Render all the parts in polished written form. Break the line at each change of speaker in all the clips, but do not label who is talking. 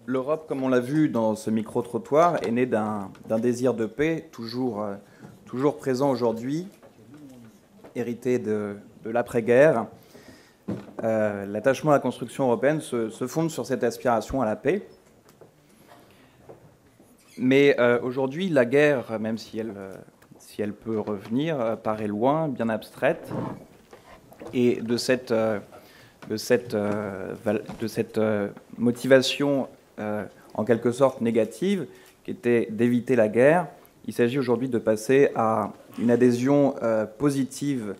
L'Europe, comme on l'a vu dans ce micro-trottoir, est née d'un désir de paix toujours présent aujourd'hui, hérité de l'après-guerre. L'attachement à la construction européenne se fonde sur cette aspiration à la paix. Mais aujourd'hui, la guerre, même si elle peut revenir, paraît loin, bien abstraite. Et de cette motivation en quelque sorte négative, qui était d'éviter la guerre, il s'agit aujourd'hui de passer à une adhésion positive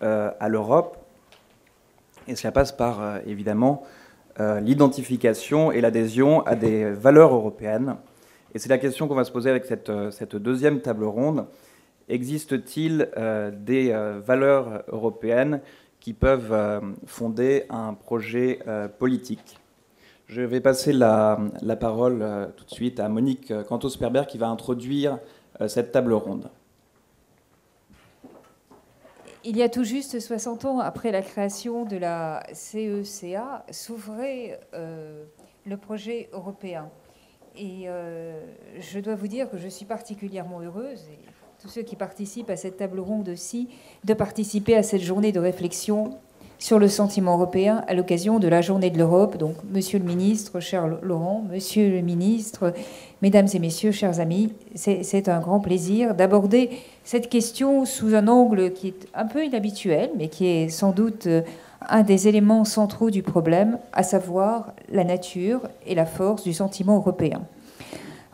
à l'Europe. Et cela passe par, évidemment, l'identification et l'adhésion à des valeurs européennes. Et c'est la question qu'on va se poser avec cette deuxième table ronde. Existe-t-il des valeurs européennes qui peuvent fonder un projet politique? Je vais passer la parole tout de suite à Monique Cantos-Perber qui va introduire cette table ronde.
Il y a tout juste 60 ans après la création de la CECA, s'ouvrait le projet européen. Et je dois vous dire que je suis particulièrement heureuse, et tous ceux qui participent à cette table ronde aussi, de participer à cette journée de réflexion sur le sentiment européen à l'occasion de la Journée de l'Europe. Donc, Monsieur le Ministre, cher Laurent, Monsieur le Ministre, Mesdames et Messieurs, chers amis, c'est un grand plaisir d'aborder cette question sous un angle qui est un peu inhabituel, mais qui est sans doute un des éléments centraux du problème, à savoir la nature et la force du sentiment européen.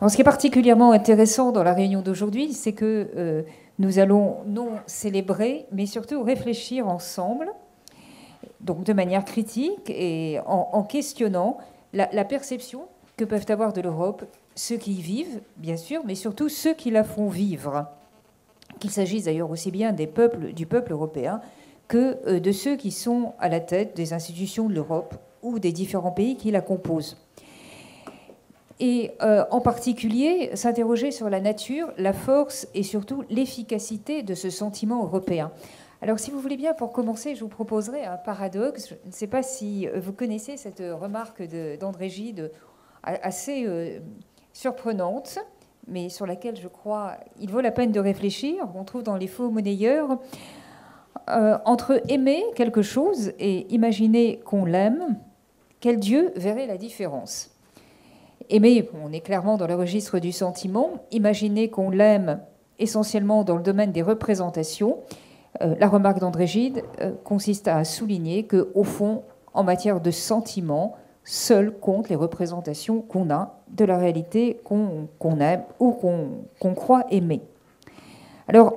Alors, ce qui est particulièrement intéressant dans la réunion d'aujourd'hui, c'est que nous allons non célébrer, mais surtout réfléchir ensemble, donc de manière critique et en questionnant la perception que peuvent avoir de l'Europe ceux qui y vivent, bien sûr, mais surtout ceux qui la font vivre. Qu'il s'agisse d'ailleurs aussi bien du peuple européen que de ceux qui sont à la tête des institutions de l'Europe ou des différents pays qui la composent. Et en particulier, s'interroger sur la nature, la force et surtout l'efficacité de ce sentiment européen. Alors, si vous voulez bien, pour commencer, je vous proposerai un paradoxe. Je ne sais pas si vous connaissez cette remarque d'André Gide, assez surprenante, mais sur laquelle, je crois, il vaut la peine de réfléchir. On trouve dans Les Faux monnayeurs, entre aimer quelque chose et imaginer qu'on l'aime, quel Dieu verrait la différence? Aimer, on est clairement dans le registre du sentiment. Imaginer qu'on l'aime essentiellement dans le domaine des représentations. La remarque d'André Gide consiste à souligner qu'au fond, en matière de sentiment, seules comptent les représentations qu'on a de la réalité qu'on aime ou qu'on croit aimer. Alors,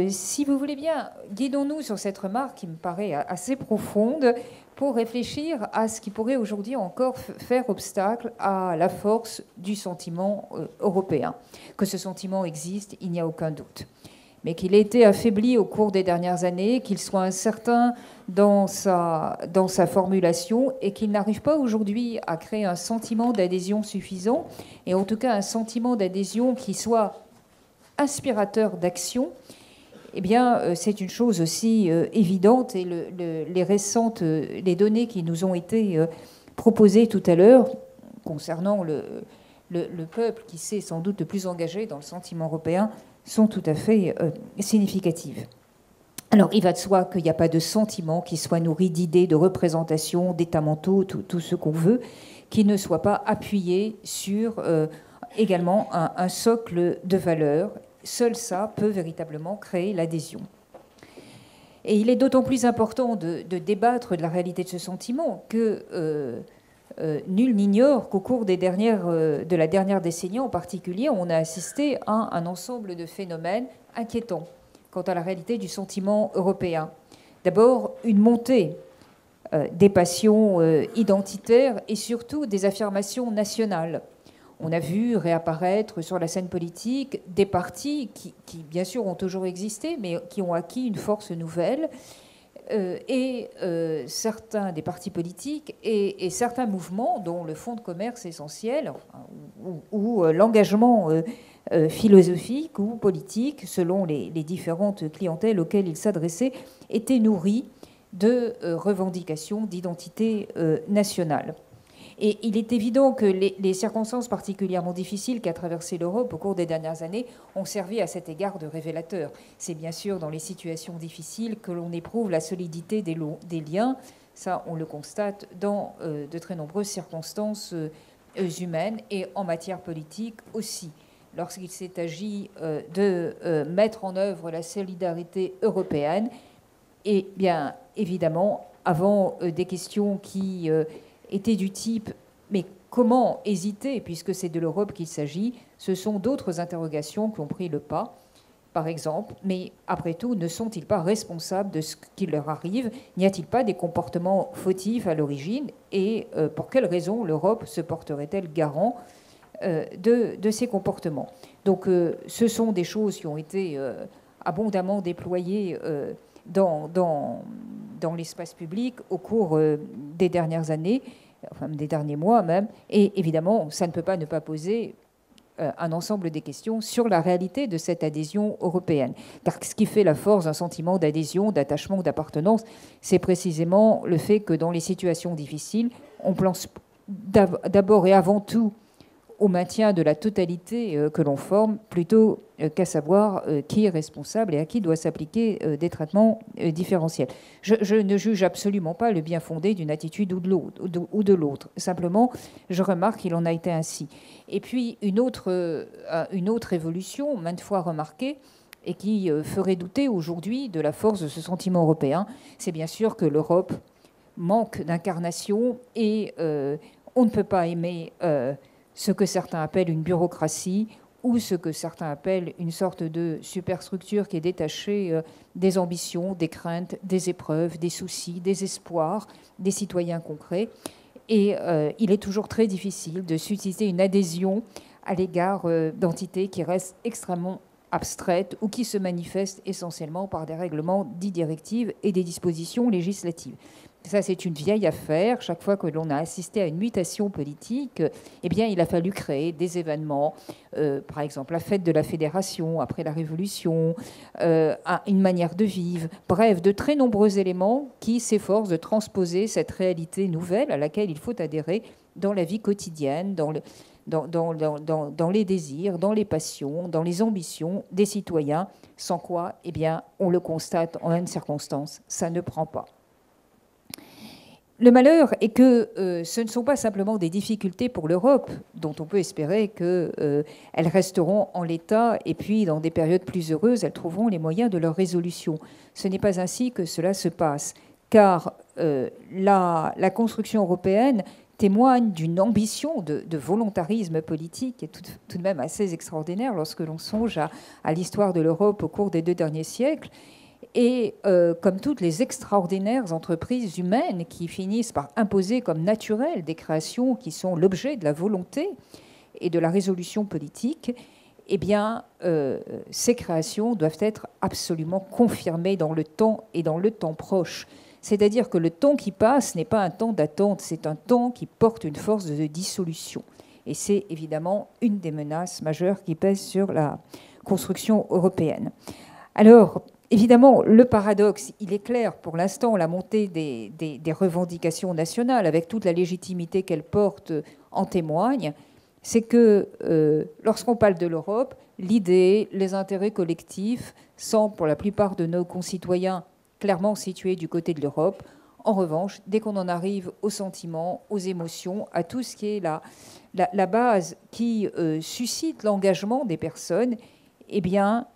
si vous voulez bien, guidons-nous sur cette remarque qui me paraît assez profonde pour réfléchir à ce qui pourrait aujourd'hui encore faire obstacle à la force du sentiment européen. Que ce sentiment existe, il n'y a aucun doute. Mais qu'il ait été affaibli au cours des dernières années, qu'il soit incertain dans sa formulation et qu'il n'arrive pas aujourd'hui à créer un sentiment d'adhésion suffisant, et en tout cas un sentiment d'adhésion qui soit inspirateur d'action, eh bien, c'est une chose aussi évidente. Et les données qui nous ont été proposées tout à l'heure concernant le peuple qui s'est sans doute le plus engagé dans le sentiment européen sont tout à fait significatives. Alors, il va de soi qu'il n'y a pas de sentiment qui soit nourri d'idées, de représentations, d'états mentaux, tout ce qu'on veut, qui ne soit pas appuyé sur également un socle de valeurs. Seul ça peut véritablement créer l'adhésion. Et il est d'autant plus important de débattre de la réalité de ce sentiment que nul n'ignore qu'au cours de la dernière décennie en particulier, on a assisté à un ensemble de phénomènes inquiétants quant à la réalité du sentiment européen. D'abord, une montée des passions identitaires et surtout des affirmations nationales. On a vu réapparaître sur la scène politique des partis qui bien sûr, ont toujours existé, mais qui ont acquis une force nouvelle, et certains des partis politiques et certains mouvements, dont le fonds de commerce essentiel, ou l'engagement philosophique ou politique, selon les différentes clientèles auxquelles ils s'adressaient, étaient nourris de revendications d'identité nationale. Et il est évident que les circonstances particulièrement difficiles qu'a traversé l'Europe au cours des dernières années ont servi à cet égard de révélateur. C'est bien sûr dans les situations difficiles que l'on éprouve la solidité des liens. Ça, on le constate dans de très nombreuses circonstances humaines et en matière politique aussi. Lorsqu'il s'est agi de mettre en œuvre la solidarité européenne, et bien évidemment, avant des questions qui étaient du type « mais comment hésiter ?» puisque c'est de l'Europe qu'il s'agit, ce sont d'autres interrogations qui ont pris le pas. Par exemple, mais après tout, ne sont-ils pas responsables de ce qui leur arrive? N'y a-t-il pas des comportements fautifs à l'origine? Et pour quelles raisons l'Europe se porterait-elle garant de ces comportements? Donc ce sont des choses qui ont été abondamment déployées dans l'espace public au cours des dernières années, enfin des derniers mois même, et évidemment, ça ne peut pas ne pas poser un ensemble des questions sur la réalité de cette adhésion européenne. Car ce qui fait la force d'un sentiment d'adhésion, d'attachement, d'appartenance, c'est précisément le fait que dans les situations difficiles, on pense d'abord et avant tout au maintien de la totalité que l'on forme, plutôt qu'à savoir qui est responsable et à qui doit s'appliquer des traitements différentiels. Je ne juge absolument pas le bien fondé d'une attitude ou de l'autre. Simplement, je remarque qu'il en a été ainsi. Et puis, une autre évolution, maintes fois remarquée, et qui ferait douter aujourd'hui de la force de ce sentiment européen, c'est bien sûr que l'Europe manque d'incarnation et on ne peut pas aimer ce que certains appellent une bureaucratie ou ce que certains appellent une sorte de superstructure qui est détachée des ambitions, des craintes, des épreuves, des soucis, des espoirs des citoyens concrets. Et il est toujours très difficile de susciter une adhésion à l'égard d'entités qui restent extrêmement abstraites ou qui se manifestent essentiellement par des règlements dits directives et des dispositions législatives. Ça, c'est une vieille affaire. Chaque fois que l'on a assisté à une mutation politique, eh bien, il a fallu créer des événements, par exemple la fête de la Fédération après la Révolution, une manière de vivre, bref, de très nombreux éléments qui s'efforcent de transposer cette réalité nouvelle à laquelle il faut adhérer dans la vie quotidienne, dans les désirs, dans les passions, dans les ambitions des citoyens, sans quoi, eh bien, on le constate en une circonstance, ça ne prend pas. Le malheur est que ce ne sont pas simplement des difficultés pour l'Europe, dont on peut espérer qu'elles resteront en l'état, et puis dans des périodes plus heureuses, elles trouveront les moyens de leur résolution. Ce n'est pas ainsi que cela se passe, car la construction européenne témoigne d'une ambition de volontarisme politique qui est tout de même assez extraordinaire lorsque l'on songe à l'histoire de l'Europe au cours des 2 derniers siècles. Et comme toutes les extraordinaires entreprises humaines qui finissent par imposer comme naturelles des créations qui sont l'objet de la volonté et de la résolution politique, eh bien, ces créations doivent être absolument confirmées dans le temps et dans le temps proche. C'est-à-dire que le temps qui passe n'est pas un temps d'attente, c'est un temps qui porte une force de dissolution. Et c'est évidemment une des menaces majeures qui pèsent sur la construction européenne. Alors, évidemment, le paradoxe, il est clair. Pour l'instant, la montée des revendications nationales, avec toute la légitimité qu'elles portent, en témoigne. C'est que lorsqu'on parle de l'Europe, l'idée, les intérêts collectifs semblent, pour la plupart de nos concitoyens, clairement situés du côté de l'Europe. En revanche, dès qu'on en arrive aux sentiments, aux émotions, à tout ce qui est la base qui suscite l'engagement des personnes, eh bien,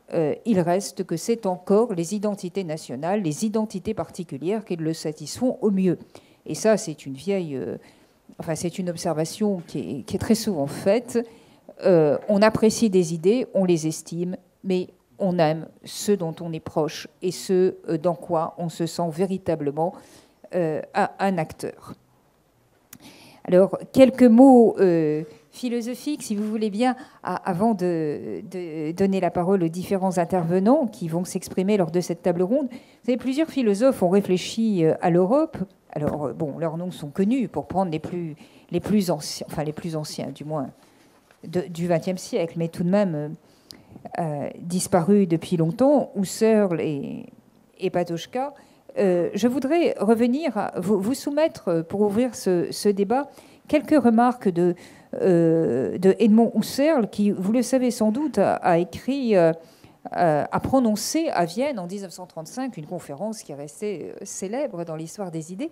il reste que c'est encore les identités nationales, les identités particulières qui le satisfont au mieux. Et ça, c'est une vieille... c'est une observation qui est très souvent faite. On apprécie des idées, on les estime, mais on aime ceux dont on est proche et ceux dans quoi on se sent véritablement un acteur. Alors, quelques mots philosophiques, si vous voulez bien, avant de donner la parole aux différents intervenants qui vont s'exprimer lors de cette table ronde. Vous savez, plusieurs philosophes ont réfléchi à l'Europe. Alors, bon, leurs noms sont connus pour prendre les plus anciens, enfin les plus anciens, du moins, du XXe siècle, mais tout de même disparus depuis longtemps, Husserl et Patočka. Je voudrais revenir, vous soumettre, pour ouvrir ce débat, quelques remarques de Edmond Husserl, qui, vous le savez sans doute, a écrit, a prononcé à Vienne en 1935 une conférence qui est restée célèbre dans l'histoire des idées,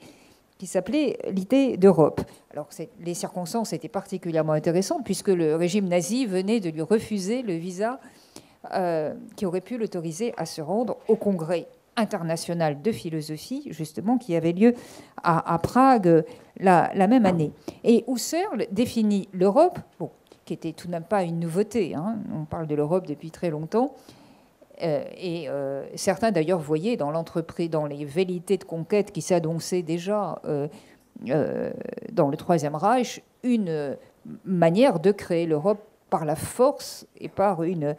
qui s'appelait l'idée d'Europe. Alors, les circonstances étaient particulièrement intéressantes puisque le régime nazi venait de lui refuser le visa qui aurait pu l'autoriser à se rendre au Congrès international de philosophie, justement, qui avait lieu à Prague la même année. Et Husserl définit l'Europe, bon, qui était tout de même pas une nouveauté, hein, on parle de l'Europe depuis très longtemps, certains d'ailleurs voyaient dans l'entreprise, dans les velléités de conquête qui s'annonçaient déjà dans le Troisième Reich, une manière de créer l'Europe par la force et par une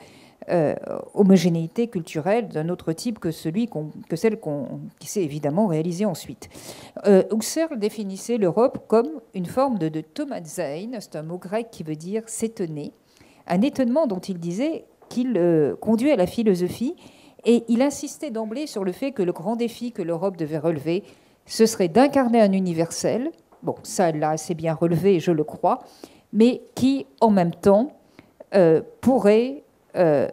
homogénéité culturelle d'un autre type que celle qui s'est évidemment réalisée ensuite. Husserl définissait l'Europe comme une forme de Thomaszein, c'est un mot grec qui veut dire s'étonner, un étonnement dont il disait qu'il conduit à la philosophie, et il insistait d'emblée sur le fait que le grand défi que l'Europe devait relever, ce serait d'incarner un universel, bon, ça l'a assez bien relevé, je le crois, mais qui, en même temps, pourrait à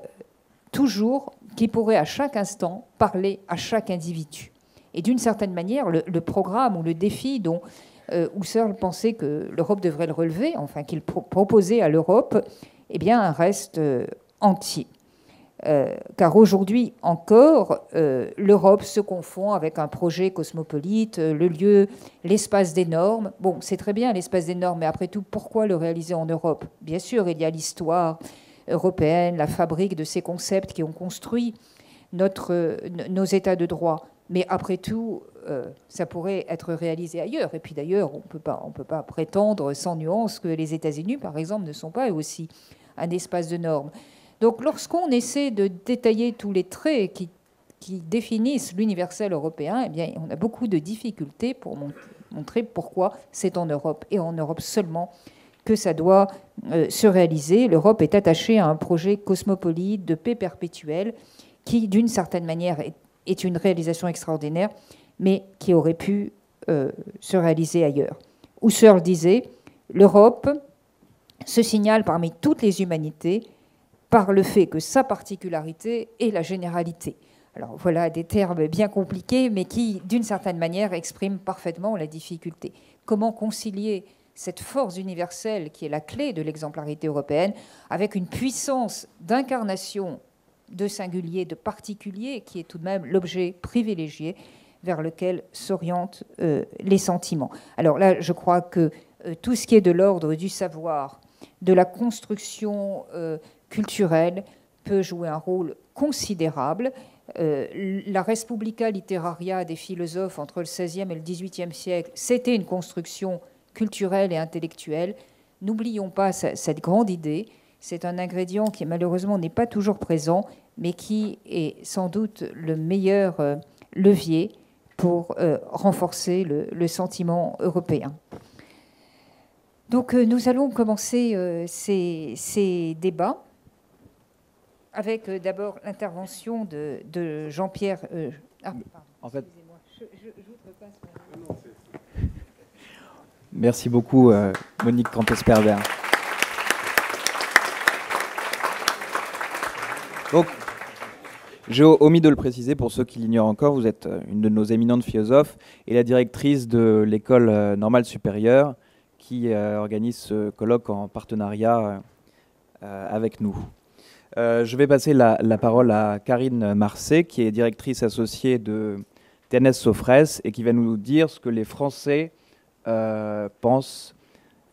chaque instant parler à chaque individu. Et d'une certaine manière, le programme ou le défi dont Husserl pensait que l'Europe devrait le relever, enfin qu'il proposait à l'Europe, eh bien, reste entier. Car aujourd'hui encore, l'Europe se confond avec un projet cosmopolite, le lieu, l'espace des normes. Bon, c'est très bien l'espace des normes, mais après tout, pourquoi le réaliser en Europe? Bien sûr, il y a l'histoire européenne, la fabrique de ces concepts qui ont construit nos états de droit. Mais après tout, ça pourrait être réalisé ailleurs. Et puis d'ailleurs, on ne peut pas prétendre sans nuance que les États-Unis, par exemple, ne sont pas eux aussi un espace de normes. Donc lorsqu'on essaie de détailler tous les traits qui définissent l'universel européen, eh bien, on a beaucoup de difficultés pour montrer pourquoi c'est en Europe, et en Europe seulement, que ça doit se réaliser. L'Europe est attachée à un projet cosmopolite de paix perpétuelle qui, d'une certaine manière, est une réalisation extraordinaire, mais qui aurait pu se réaliser ailleurs. Husserl disait « L'Europe se signale parmi toutes les humanités par le fait que sa particularité est la généralité ». Alors voilà des termes bien compliqués, mais qui, d'une certaine manière, expriment parfaitement la difficulté. Comment concilier cette force universelle qui est la clé de l'exemplarité européenne avec une puissance d'incarnation de singulier, de particulier, qui est tout de même l'objet privilégié vers lequel s'orientent les sentiments. Alors là, je crois que tout ce qui est de l'ordre du savoir, de la construction culturelle, peut jouer un rôle considérable. La Respublica Literaria des philosophes entre le XVIe et le XVIIIe siècle, c'était une construction culturelle et intellectuelle. N'oublions pas cette grande idée. C'est un ingrédient qui malheureusement n'est pas toujours présent, mais qui est sans doute le meilleur levier pour renforcer le sentiment européen. Donc nous allons commencer ces débats avec d'abord l'intervention de Jean-Pierre.
En fait, merci beaucoup, Monique Campesperber. Donc, j'ai omis de le préciser pour ceux qui l'ignorent encore, vous êtes une de nos éminentes philosophes et la directrice de l'école normale supérieure qui organise ce colloque en partenariat avec nous. Je vais passer la parole à Karine Marcet, qui est directrice associée de TNS Sofres et qui va nous dire ce que les Français pensent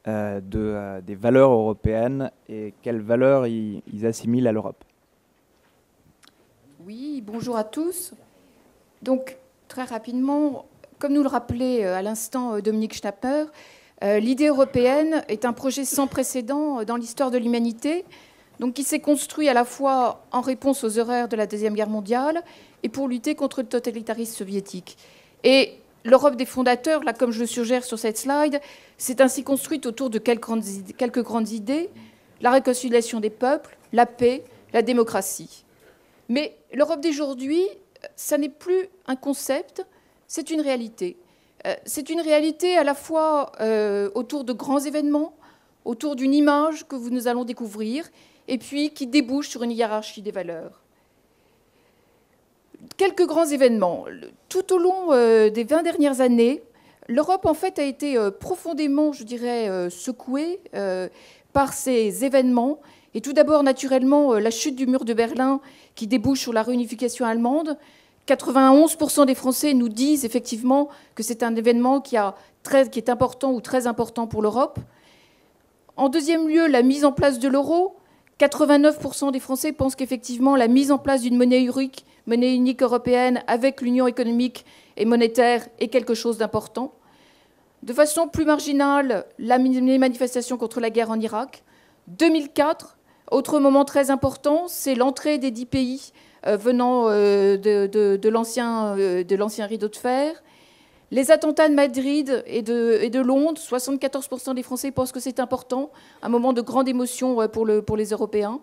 des valeurs européennes et quelles valeurs ils assimilent à l'Europe.
Oui, bonjour à tous. Donc, très rapidement, comme nous le rappelait à l'instant Dominique Schnapper, l'idée européenne est un projet sans précédent dans l'histoire de l'humanité, donc qui s'est construit à la fois en réponse aux horreurs de la Deuxième Guerre mondiale et pour lutter contre le totalitarisme soviétique. Et l'Europe des fondateurs, là, comme je le suggère sur cette slide, s'est ainsi construite autour de quelques grandes idées, la réconciliation des peuples, la paix, la démocratie. Mais l'Europe d'aujourd'hui, ça n'est plus un concept, c'est une réalité. C'est une réalité à la fois autour de grands événements, autour d'une image que nous allons découvrir, et puis qui débouche sur une hiérarchie des valeurs. Quelques grands événements. Tout au long des 20 dernières années, l'Europe, en fait, a été profondément, je dirais, secouée par ces événements. Et tout d'abord, naturellement, la chute du mur de Berlin qui débouche sur la réunification allemande. 91% des Français nous disent effectivement que c'est un événement qui est important ou très important pour l'Europe. En deuxième lieu, la mise en place de l'euro. 89% des Français pensent qu'effectivement, la mise en place d'une monnaie unique européenne avec l'union économique et monétaire est quelque chose d'important. De façon plus marginale, les manifestations contre la guerre en Irak. 2004, autre moment très important, c'est l'entrée des 10 pays venant de l'ancien rideau de fer. Les attentats de Madrid et de Londres, 74% des Français pensent que c'est important, un moment de grande émotion pour les Européens.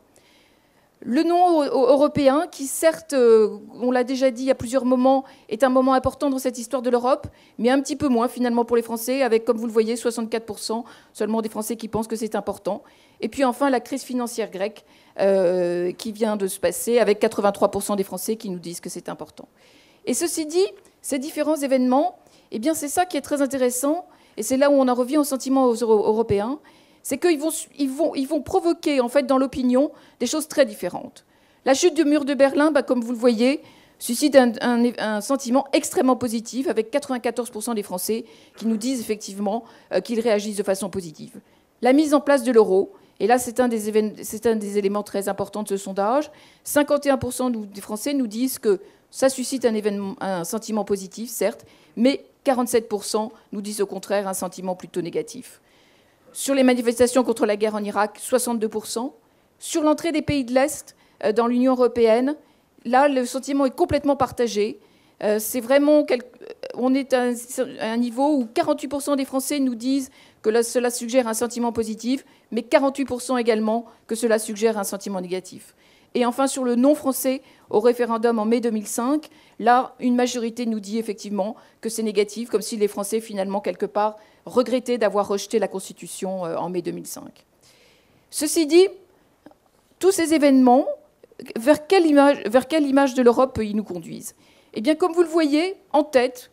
Le nom européen, qui certes, on l'a déjà dit à plusieurs moments, est un moment important dans cette histoire de l'Europe, mais un petit peu moins finalement pour les Français, avec, comme vous le voyez, 64% seulement des Français qui pensent que c'est important. Et puis enfin, la crise financière grecque qui vient de se passer, avec 83% des Français qui nous disent que c'est important. Et ceci dit, ces différents événements, eh bien, c'est ça qui est très intéressant, et c'est là où on en revient au sentiment européen, c'est qu'ils vont provoquer, en fait, dans l'opinion, des choses très différentes. La chute du mur de Berlin, comme vous le voyez, suscite un sentiment extrêmement positif, avec 94% des Français qui nous disent effectivement qu'ils réagissent de façon positive. La mise en place de l'euro, et là, c'est un des éléments très importants de ce sondage, 51% des Français nous disent que ça suscite un sentiment positif, certes, mais 47% nous disent au contraire un sentiment plutôt négatif. Sur les manifestations contre la guerre en Irak, 62%. Sur l'entrée des pays de l'Est dans l'Union européenne, là, le sentiment est complètement partagé. C'est vraiment... On est à un niveau où 48% des Français nous disent que cela suggère un sentiment positif, mais 48% également que cela suggère un sentiment négatif. Et enfin, sur le non-français au référendum en mai 2005, là, une majorité nous dit effectivement que c'est négatif, comme si les Français, finalement, quelque part, regrettaient d'avoir rejeté la Constitution en mai 2005. Ceci dit, tous ces événements, vers quelle image de l'Europe ils nous conduisent? Eh bien, comme vous le voyez, en tête,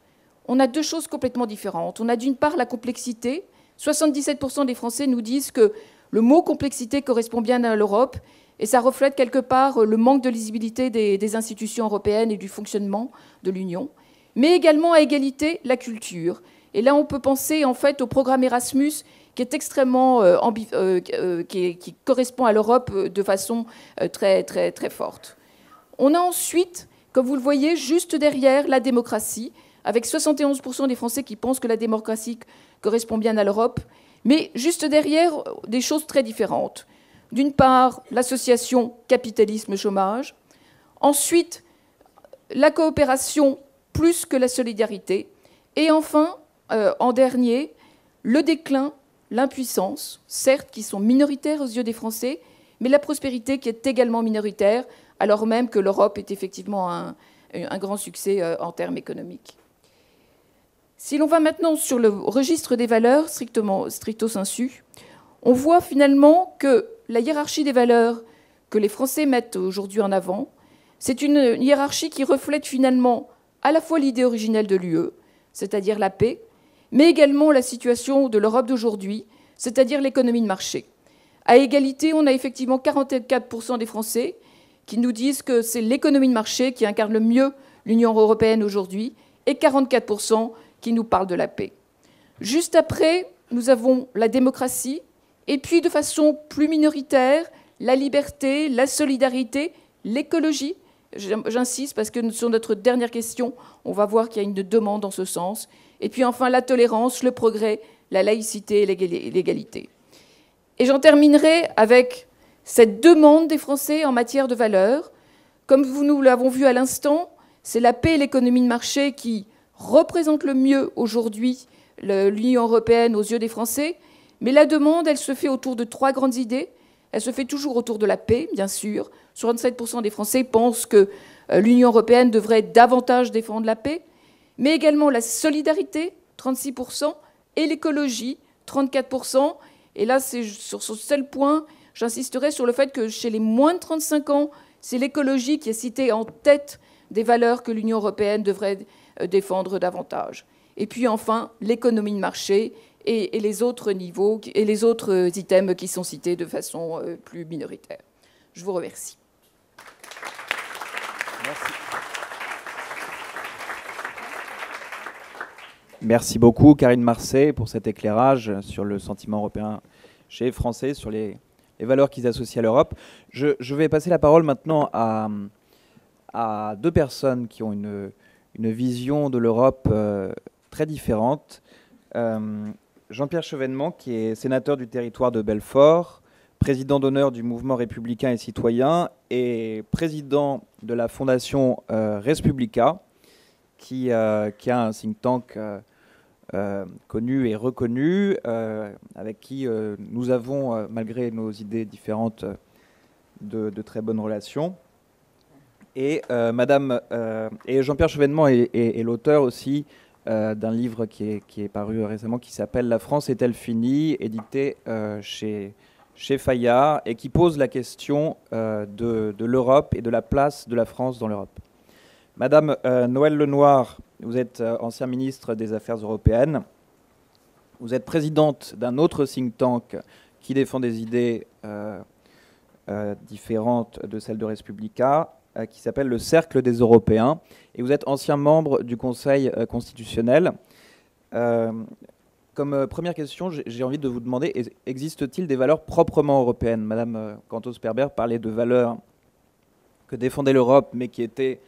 on a deux choses complètement différentes. On a d'une part la complexité. 77% des Français nous disent que le mot complexité correspond bien à l'Europe, et ça reflète quelque part le manque de lisibilité des institutions européennes et du fonctionnement de l'Union, mais également à égalité la culture. Et là, on peut penser en fait au programme Erasmus, qui est extrêmement qui correspond à l'Europe de façon très, très, très forte. On a ensuite, comme vous le voyez, juste derrière la démocratie, avec 71% des Français qui pensent que la démocratie correspond bien à l'Europe, mais juste derrière des choses très différentes. D'une part, l'association capitalisme-chômage. Ensuite, la coopération plus que la solidarité. Et enfin, en dernier, le déclin, l'impuissance, certes, qui sont minoritaires aux yeux des Français, mais la prospérité qui est également minoritaire, alors même que l'Europe est effectivement un grand succès en termes économiques. Si l'on va maintenant sur le registre des valeurs, stricto sensu, on voit finalement que la hiérarchie des valeurs que les Français mettent aujourd'hui en avant, c'est une hiérarchie qui reflète finalement à la fois l'idée originelle de l'UE, c'est-à-dire la paix, mais également la situation de l'Europe d'aujourd'hui, c'est-à-dire l'économie de marché. À égalité, on a effectivement 44% des Français qui nous disent que c'est l'économie de marché qui incarne le mieux l'Union européenne aujourd'hui, et 44% qui nous parlent de la paix. Juste après, nous avons la démocratie, et puis de façon plus minoritaire, la liberté, la solidarité, l'écologie. J'insiste parce que sur notre dernière question, on va voir qu'il y a une demande en ce sens. Et puis enfin, la tolérance, le progrès, la laïcité et l'égalité. Et j'en terminerai avec cette demande des Français en matière de valeurs. Comme nous l'avons vu à l'instant, c'est la paix et l'économie de marché qui représentent le mieux aujourd'hui l'Union européenne aux yeux des Français. Mais la demande, elle se fait autour de trois grandes idées. Elle se fait toujours autour de la paix, bien sûr. 67% des Français pensent que l'Union européenne devrait davantage défendre la paix, mais également la solidarité. 36%, et l'écologie, 34%. Et là, c'est sur ce seul point, j'insisterai sur le fait que chez les moins de 35 ans, c'est l'écologie qui est citée en tête des valeurs que l'Union européenne devrait défendre davantage. Et puis enfin, l'économie de marché et les autres niveaux et les autres items qui sont cités de façon plus minoritaire. Je vous remercie.
Merci. Merci beaucoup, Karine Marcet, pour cet éclairage sur le sentiment européen chez les Français, sur les valeurs qu'ils associent à l'Europe. Je vais passer la parole maintenant à deux personnes qui ont une vision de l'Europe très différente. Jean-Pierre Chevènement, qui est sénateur du territoire de Belfort, président d'honneur du mouvement républicain et citoyen et président de la fondation Respublica, qui a un think tank connu et reconnu, avec qui nous avons, malgré nos idées différentes, de très bonnes relations. Et Jean-Pierre Chevènement est l'auteur aussi d'un livre qui est paru récemment, qui s'appelle « La France est-elle finie ?», édité chez Fayard, et qui pose la question de l'Europe et de la place de la France dans l'Europe. Madame Noëlle Lenoir, vous êtes ancien ministre des Affaires européennes. Vous êtes présidente d'un autre think tank qui défend des idées différentes de celles de Respublica, qui s'appelle le Cercle des Européens. Et vous êtes ancien membre du Conseil constitutionnel. Comme première question, j'ai envie de vous demander, existe-t-il des valeurs proprement européennes ? Madame Cantos-Perber parlait de valeurs que défendait l'Europe, mais qui étaient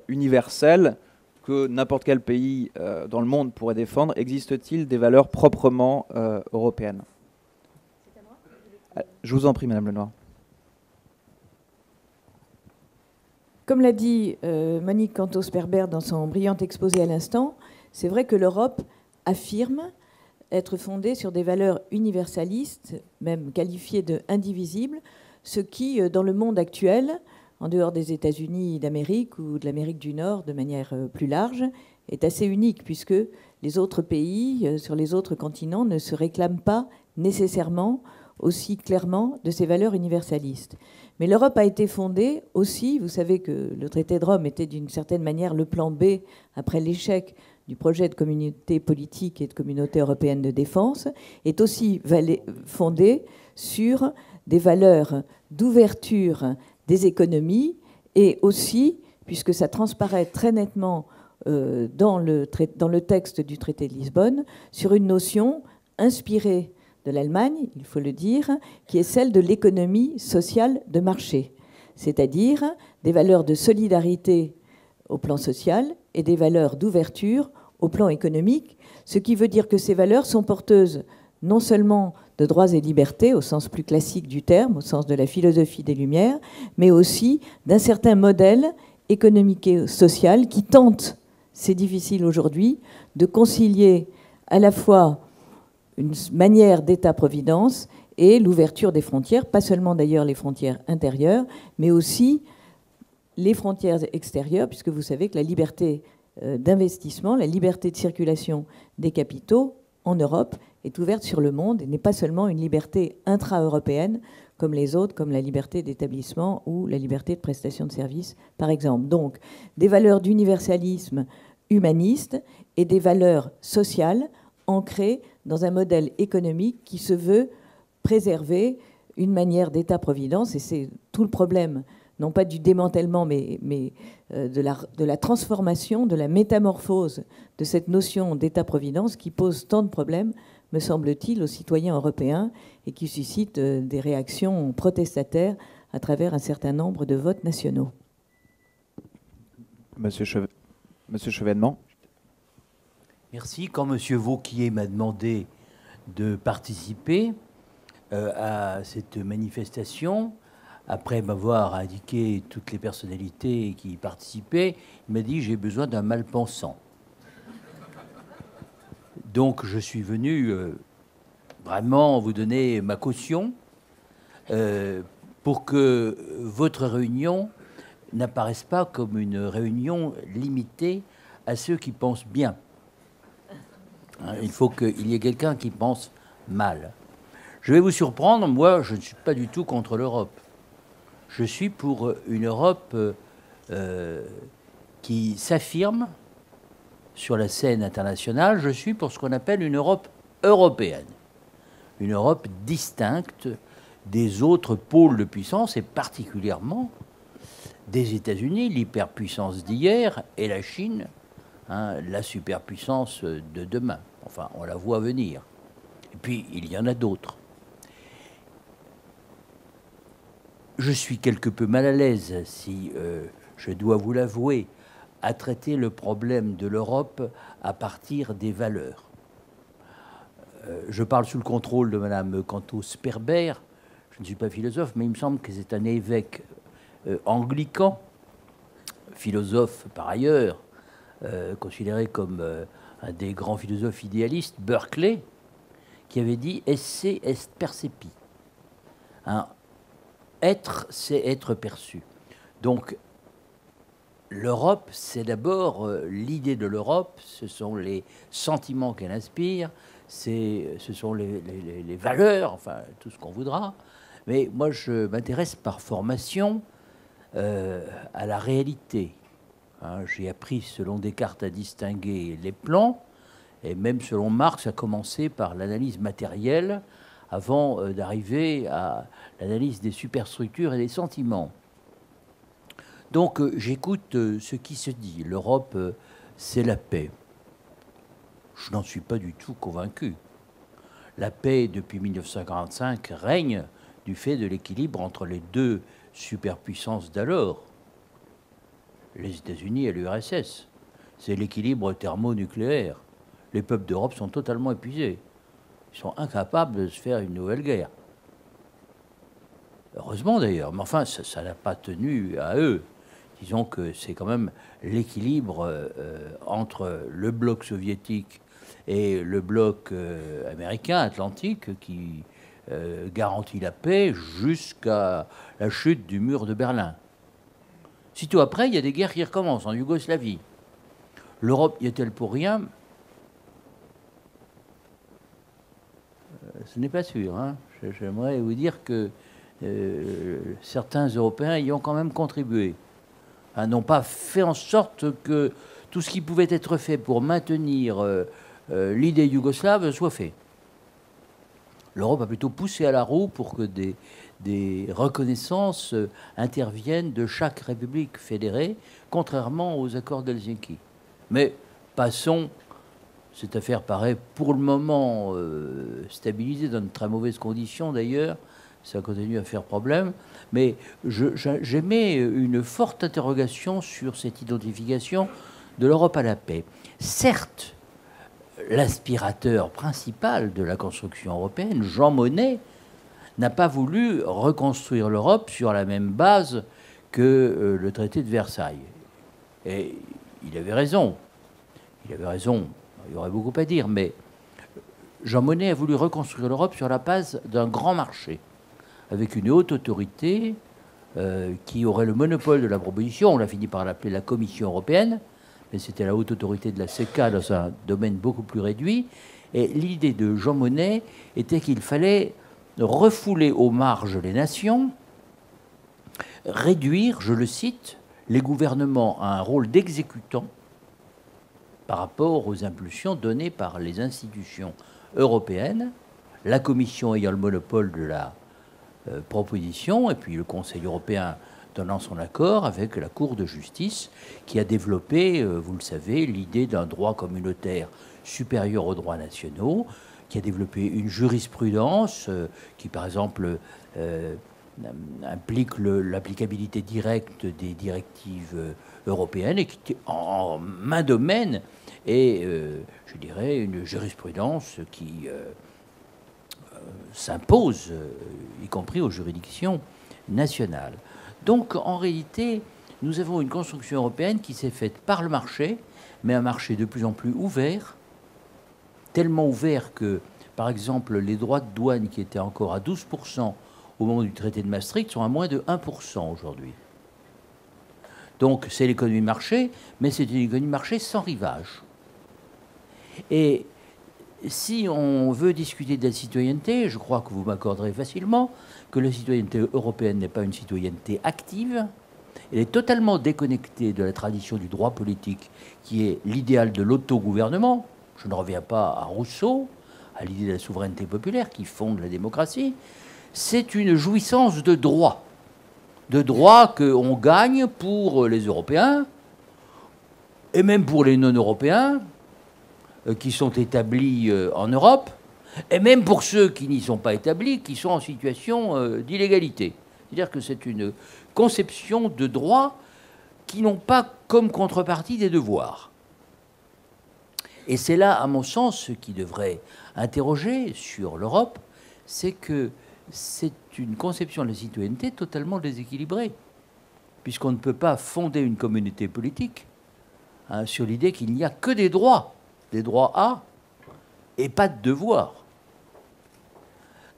universelles, que n'importe quel pays dans le monde pourrait défendre. Existe-t-il des valeurs proprement européennes ? Je vous en prie, Madame Lenoir.
Comme l'a dit Monique Cantos-Perber dans son brillant exposé à l'instant, c'est vrai que l'Europe affirme être fondée sur des valeurs universalistes, même qualifiées de indivisibles, ce qui, dans le monde actuel, en dehors des États-Unis d'Amérique ou de l'Amérique du Nord de manière plus large, est assez unique, puisque les autres pays sur les autres continents ne se réclament pas nécessairement aussi clairement de ces valeurs universalistes. Mais l'Europe a été fondée aussi, vous savez que le traité de Rome était d'une certaine manière le plan B après l'échec du projet de communauté politique et de communauté européenne de défense, est aussi fondée sur des valeurs d'ouverture des économies et aussi, puisque ça transparaît très nettement dans le texte du traité de Lisbonne, sur une notion inspirée de l'Allemagne, il faut le dire, qui est celle de l'économie sociale de marché, c'est-à-dire des valeurs de solidarité au plan social et des valeurs d'ouverture au plan économique, ce qui veut dire que ces valeurs sont porteuses non seulement de droits et libertés au sens plus classique du terme, au sens de la philosophie des Lumières, mais aussi d'un certain modèle économique et social qui tente, c'est difficile aujourd'hui, de concilier à la fois une manière d'État-providence et l'ouverture des frontières, pas seulement d'ailleurs les frontières intérieures, mais aussi les frontières extérieures, puisque vous savez que la liberté d'investissement, la liberté de circulation des capitaux en Europe est ouverte sur le monde et n'est pas seulement une liberté intra-européenne comme les autres, comme la liberté d'établissement ou la liberté de prestation de services, par exemple. Donc, des valeurs d'universalisme humaniste et des valeurs sociales ancrées dans un modèle économique qui se veut préserver une manière d'État-providence, et c'est tout le problème, non pas du démantèlement, mais de la transformation, de la métamorphose de cette notion d'État-providence qui pose tant de problèmes, me semble-t-il, aux citoyens européens et qui suscite des réactions protestataires à travers un certain nombre de votes nationaux.
Monsieur Chevènement.
Merci. Quand M. Vauquier m'a demandé de participer à cette manifestation, après m'avoir indiqué toutes les personnalités qui y participaient, il m'a dit « j'ai besoin d'un mal-pensant ». Donc je suis venu vraiment vous donner ma caution pour que votre réunion n'apparaisse pas comme une réunion limitée à ceux qui pensent bien. Hein, il faut qu'il y ait quelqu'un qui pense mal. Je vais vous surprendre, moi, je ne suis pas du tout contre l'Europe. Je suis pour une Europe qui s'affirme sur la scène internationale. Je suis pour ce qu'on appelle une Europe européenne. Une Europe distincte des autres pôles de puissance, et particulièrement des États-Unis, l'hyperpuissance d'hier, et la Chine, hein, la superpuissance de demain. Enfin, on la voit venir. Et puis, il y en a d'autres. Je suis quelque peu mal à l'aise, si je dois vous l'avouer, à traiter le problème de l'Europe à partir des valeurs. Je parle sous le contrôle de Mme Cantos-Sperber. Je ne suis pas philosophe, mais il me semble que c'est un évêque anglican, philosophe par ailleurs, considéré comme un des grands philosophes idéalistes, Berkeley, qui avait dit « esse est percepi hein, ». Être, c'est être perçu. Donc, l'Europe, c'est d'abord l'idée de l'Europe, ce sont les sentiments qu'elle inspire, ce sont les valeurs, enfin, tout ce qu'on voudra. Mais moi, je m'intéresse par formation à la réalité. Hein, j'ai appris, selon Descartes, à distinguer les plans, et même selon Marx, à commencer par l'analyse matérielle, avant d'arriver à l'analyse des superstructures et des sentiments. Donc j'écoute ce qui se dit. L'Europe, c'est la paix. Je n'en suis pas du tout convaincu. La paix, depuis 1945, règne du fait de l'équilibre entre les deux superpuissances d'alors, les États-Unis et l'URSS. C'est l'équilibre thermonucléaire. Les peuples d'Europe sont totalement épuisés. Ils sont incapables de se faire une nouvelle guerre. Heureusement d'ailleurs, mais enfin, ça n'a pas tenu à eux. Disons que c'est quand même l'équilibre entre le bloc soviétique et le bloc américain, atlantique, qui garantit la paix jusqu'à la chute du mur de Berlin. Sitôt après, il y a des guerres qui recommencent en Yougoslavie. L'Europe y est-elle pour rien? Ce n'est pas sûr. Hein. J'aimerais vous dire que certains Européens y ont quand même contribué. Hein, n'ont pas fait en sorte que tout ce qui pouvait être fait pour maintenir l'idée yougoslave soit fait. L'Europe a plutôt poussé à la roue pour que des reconnaissances interviennent de chaque république fédérée, contrairement aux accords d'Helsinki. Mais passons. Cette affaire paraît pour le moment stabilisée dans de très mauvaises conditions d'ailleurs. Ça continue à faire problème. Mais j'émets une forte interrogation sur cette identification de l'Europe à la paix. Certes, l'aspirateur principal de la construction européenne, Jean Monnet, n'a pas voulu reconstruire l'Europe sur la même base que le traité de Versailles. Et il avait raison. Il avait raison. Il y aurait beaucoup à dire, mais Jean Monnet a voulu reconstruire l'Europe sur la base d'un grand marché, avec une haute autorité qui aurait le monopole de la proposition. On a fini par l'appeler la Commission européenne, mais c'était la haute autorité de la CECA dans un domaine beaucoup plus réduit. Et l'idée de Jean Monnet était qu'il fallait refouler aux marges les nations, réduire, je le cite, les gouvernements à un rôle d'exécutant par rapport aux impulsions données par les institutions européennes, la Commission ayant le monopole de la proposition, et puis le Conseil européen donnant son accord avec la Cour de justice, qui a développé, vous le savez, l'idée d'un droit communautaire supérieur aux droits nationaux, qui a développé une jurisprudence qui, par exemple, implique l'applicabilité directe des directives européennes et qui, en main domaine, est, je dirais, une jurisprudence qui s'impose, y compris aux juridictions nationales. Donc, en réalité, nous avons une construction européenne qui s'est faite par le marché, mais un marché de plus en plus ouvert, tellement ouvert que, par exemple, les droits de douane qui étaient encore à 12% au moment du traité de Maastricht sont à moins de 1% aujourd'hui. Donc, c'est l'économie de marché, mais c'est une économie de marché sans rivage. Et si on veut discuter de la citoyenneté, je crois que vous m'accorderez facilement que la citoyenneté européenne n'est pas une citoyenneté active. Elle est totalement déconnectée de la tradition du droit politique, qui est l'idéal de l'autogouvernement. Je ne reviens pas à Rousseau, à l'idée de la souveraineté populaire qui fonde la démocratie. C'est une jouissance de droits qu'on gagne pour les Européens, et même pour les non-européens, qui sont établis en Europe, et même pour ceux qui n'y sont pas établis, qui sont en situation d'illégalité. C'est-à-dire que c'est une conception de droits qui n'ont pas comme contrepartie des devoirs. Et c'est là, à mon sens, ce qui devrait interroger sur l'Europe, c'est que c'est une conception de la citoyenneté totalement déséquilibrée, puisqu'on ne peut pas fonder une communauté politique sur l'idée qu'il n'y a que des droits A, et pas de devoirs.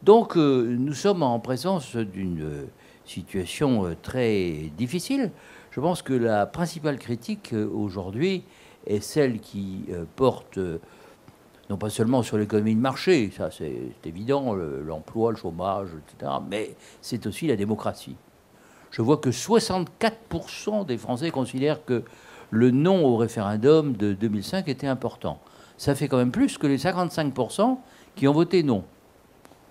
Donc nous sommes en présence d'une situation très difficile. Je pense que la principale critique aujourd'hui est celle qui porte non pas seulement sur l'économie de marché, ça c'est évident, l'emploi, le chômage, etc., mais c'est aussi la démocratie. Je vois que 64% des Français considèrent que le non au référendum de 2005 était important. Ça fait quand même plus que les 55% qui ont voté non.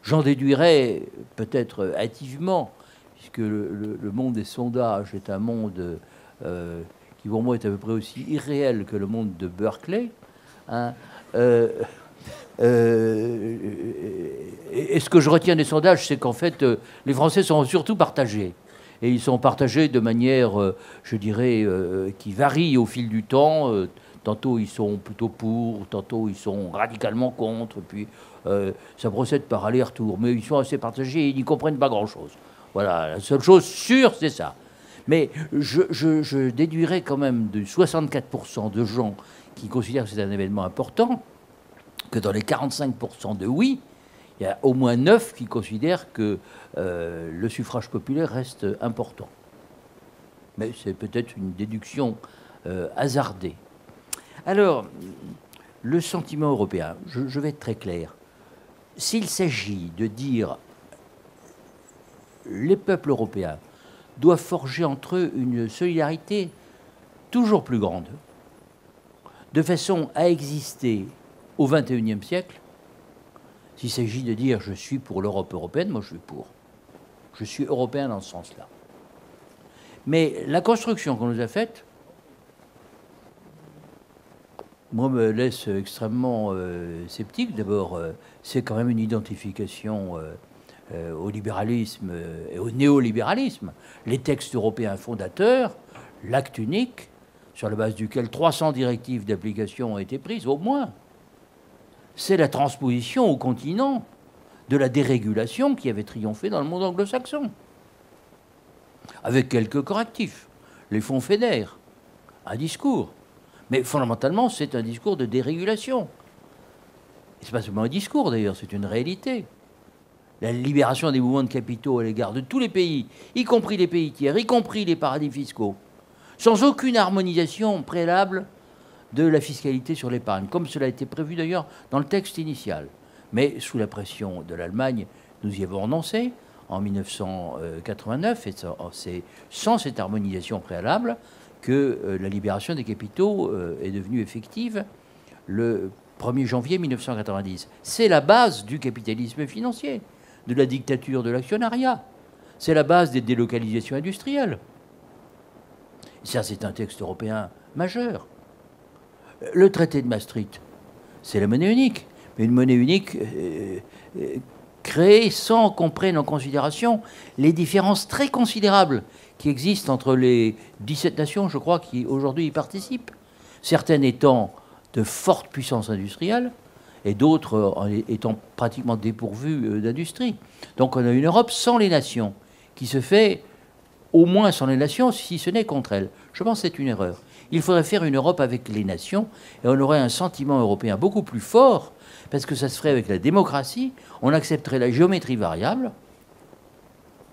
J'en déduirais peut-être hâtivement, puisque le monde des sondages est un monde qui pour moi est à peu près aussi irréel que le monde de Berkeley. Hein. Et ce que je retiens des sondages, c'est qu'en fait, les Français sont surtout partagés. Et ils sont partagés de manière, je dirais, qui varie au fil du temps. Tantôt ils sont plutôt pour, tantôt ils sont radicalement contre, puis ça procède par aller-retour. Mais ils sont assez partagés et ils n'y comprennent pas grand-chose. Voilà, la seule chose sûre, c'est ça. Mais je déduirais quand même de 64% de gens qui considèrent que c'est un événement important, que dans les 45% de oui, il y a au moins 9 qui considèrent que le suffrage populaire reste important. Mais c'est peut-être une déduction hasardée. Alors, le sentiment européen, je vais être très clair. S'il s'agit de dire les peuples européens doivent forger entre eux une solidarité toujours plus grande, de façon à exister au XXIe siècle, s'il s'agit de dire je suis pour l'Europe européenne, moi je suis pour. Je suis européen dans ce sens-là. Mais la construction qu'on nous a faite, moi, me laisse extrêmement sceptique. D'abord, c'est quand même une identification au libéralisme et au néolibéralisme. Les textes européens fondateurs, l'acte unique, sur la base duquel 300 directives d'application ont été prises, au moins. C'est la transposition au continent de la dérégulation qui avait triomphé dans le monde anglo-saxon. Avec quelques correctifs. Les fonds fédèrent, un discours. Mais fondamentalement, c'est un discours de dérégulation. Et ce n'est pas seulement un discours, d'ailleurs, c'est une réalité. La libération des mouvements de capitaux à l'égard de tous les pays, y compris les pays tiers, y compris les paradis fiscaux, sans aucune harmonisation préalable de la fiscalité sur l'épargne, comme cela a été prévu d'ailleurs dans le texte initial. Mais sous la pression de l'Allemagne, nous y avons renoncé en 1989, et c'est sans cette harmonisation préalable que la libération des capitaux est devenue effective le 1er janvier 1990. C'est la base du capitalisme financier, de la dictature de l'actionnariat. C'est la base des délocalisations industrielles. Ça, c'est un texte européen majeur. Le traité de Maastricht, c'est la monnaie unique. Mais une monnaie unique créée sans qu'on prenne en considération les différences très considérables qui existent entre les 17 nations, je crois, qui aujourd'hui y participent. Certaines étant de fortes puissances industrielles et d'autres étant pratiquement dépourvues d'industrie. Donc on a une Europe sans les nations, qui se fait au moins sans les nations, si ce n'est contre elles. Je pense que c'est une erreur. Il faudrait faire une Europe avec les nations, et on aurait un sentiment européen beaucoup plus fort, parce que ça se ferait avec la démocratie, on accepterait la géométrie variable,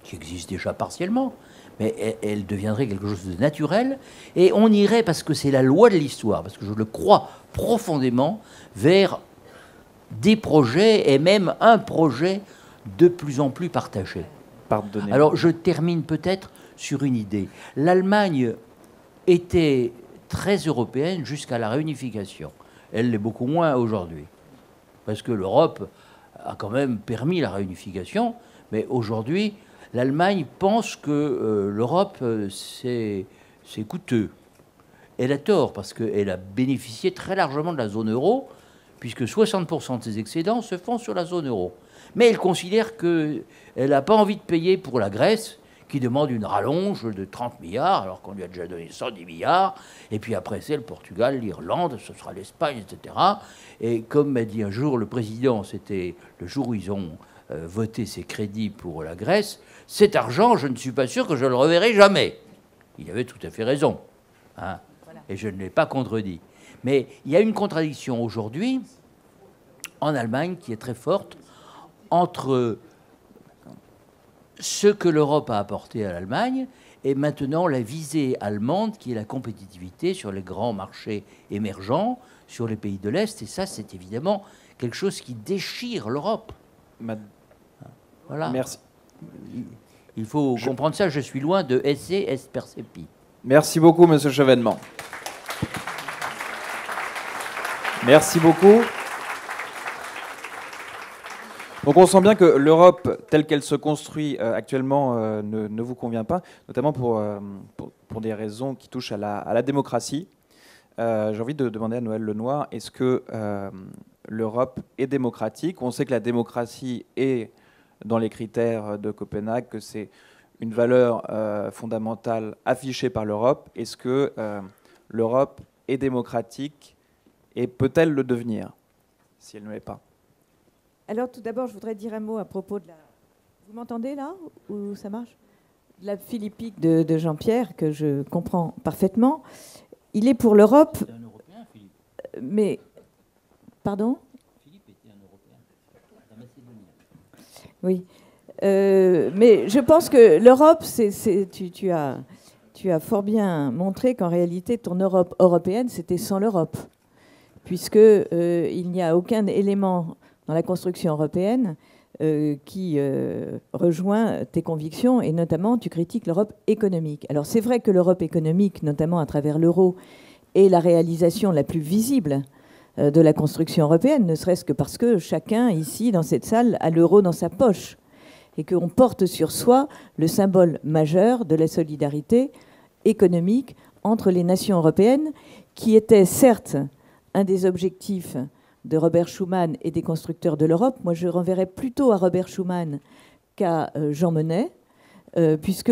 qui existe déjà partiellement, mais elle deviendrait quelque chose de naturel, et on irait, parce que c'est la loi de l'histoire, parce que je le crois profondément, vers des projets et même un projet de plus en plus partagé.
Pardonnez-moi.
Alors je termine peut-être sur une idée. L'Allemagne était très européenne jusqu'à la réunification. Elle l'est beaucoup moins aujourd'hui. Parce que l'Europe a quand même permis la réunification, mais aujourd'hui, l'Allemagne pense que l'Europe, c'est coûteux. Elle a tort, parce qu'elle a bénéficié très largement de la zone euro, puisque 60% de ses excédents se font sur la zone euro. Mais elle considère qu'elle n'a pas envie de payer pour la Grèce, qui demande une rallonge de 30 milliards, alors qu'on lui a déjà donné 110 milliards. Et puis après, c'est le Portugal, l'Irlande, ce sera l'Espagne, etc. Et comme m'a dit un jour le président, c'était le jour où ils ont voté ces crédits pour la Grèce, cet argent, je ne suis pas sûr que je le reverrai jamais. Il avait tout à fait raison. Hein, voilà. Et je ne l'ai pas contredit. Mais il y a une contradiction aujourd'hui en Allemagne qui est très forte entre ce que l'Europe a apporté à l'Allemagne et maintenant la visée allemande qui est la compétitivité sur les grands marchés émergents, sur les pays de l'Est. Et ça, c'est évidemment quelque chose qui déchire l'Europe. Voilà.
Merci.
Il faut comprendre ça. Je suis loin de esse est percepi.
Merci beaucoup, Monsieur Chevènement. Merci beaucoup. Donc on sent bien que l'Europe, telle qu'elle se construit actuellement, ne vous convient pas, notamment pour des raisons qui touchent à la démocratie. J'ai envie de demander à Noël Lenoir, est-ce que l'Europe est démocratique? On sait que la démocratie est dans les critères de Copenhague, que c'est une valeur fondamentale affichée par l'Europe. Est-ce que l'Europe est démocratique et peut-elle le devenir si elle ne l'est pas?
Alors, tout d'abord, je voudrais dire un mot à propos de la... Vous m'entendez, là? Ou ça marche? De la philippique de Jean-Pierre, que je comprends parfaitement. Il est pour l'Europe...
C'est un Européen, Philippe.
Mais... Pardon?
Philippe était un Européen. La Macédonie.
Oui. Mais je pense que l'Europe, tu as fort bien montré qu'en réalité, ton Europe européenne, c'était sans l'Europe. Puisqu'il n'y a aucun élément dans la construction européenne qui rejoint tes convictions, et notamment tu critiques l'Europe économique. Alors c'est vrai que l'Europe économique, notamment à travers l'euro, est la réalisation la plus visible de la construction européenne, ne serait-ce que parce que chacun ici, dans cette salle, a l'euro dans sa poche, et qu'on porte sur soi le symbole majeur de la solidarité économique entre les nations européennes, qui était certes un des objectifs de Robert Schuman et des constructeurs de l'Europe. Moi, je renverrais plutôt à Robert Schuman qu'à Jean Monnet, puisque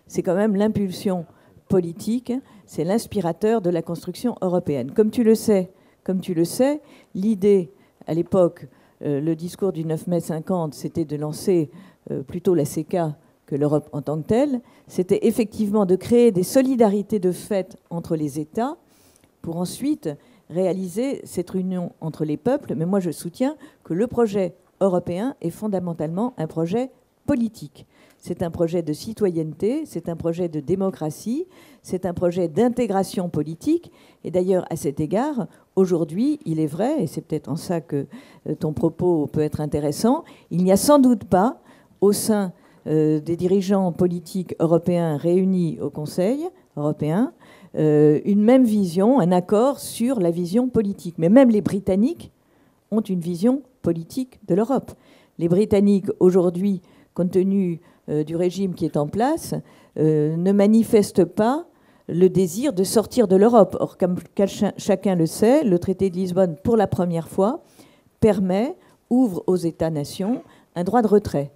c'est quand même l'impulsion politique, c'est l'inspirateur de la construction européenne. Comme tu le sais, l'idée, à l'époque, le discours du 9 mai 50, c'était de lancer plutôt la CECA que l'Europe en tant que telle. C'était effectivement de créer des solidarités de fait entre les États pour ensuite réaliser cette union entre les peuples. Mais moi, je soutiens que le projet européen est fondamentalement un projet politique. C'est un projet de citoyenneté, c'est un projet de démocratie, c'est un projet d'intégration politique. Et d'ailleurs, à cet égard, aujourd'hui, il est vrai, et c'est peut-être en ça que ton propos peut être intéressant, il n'y a sans doute pas, au sein des dirigeants politiques européens réunis au Conseil européen, une même vision, un accord sur la vision politique. Mais même les Britanniques ont une vision politique de l'Europe. Les Britanniques, aujourd'hui, compte tenu du régime qui est en place, ne manifestent pas le désir de sortir de l'Europe. Or, comme chacun le sait, le traité de Lisbonne, pour la première fois, ouvre aux États-nations un droit de retrait.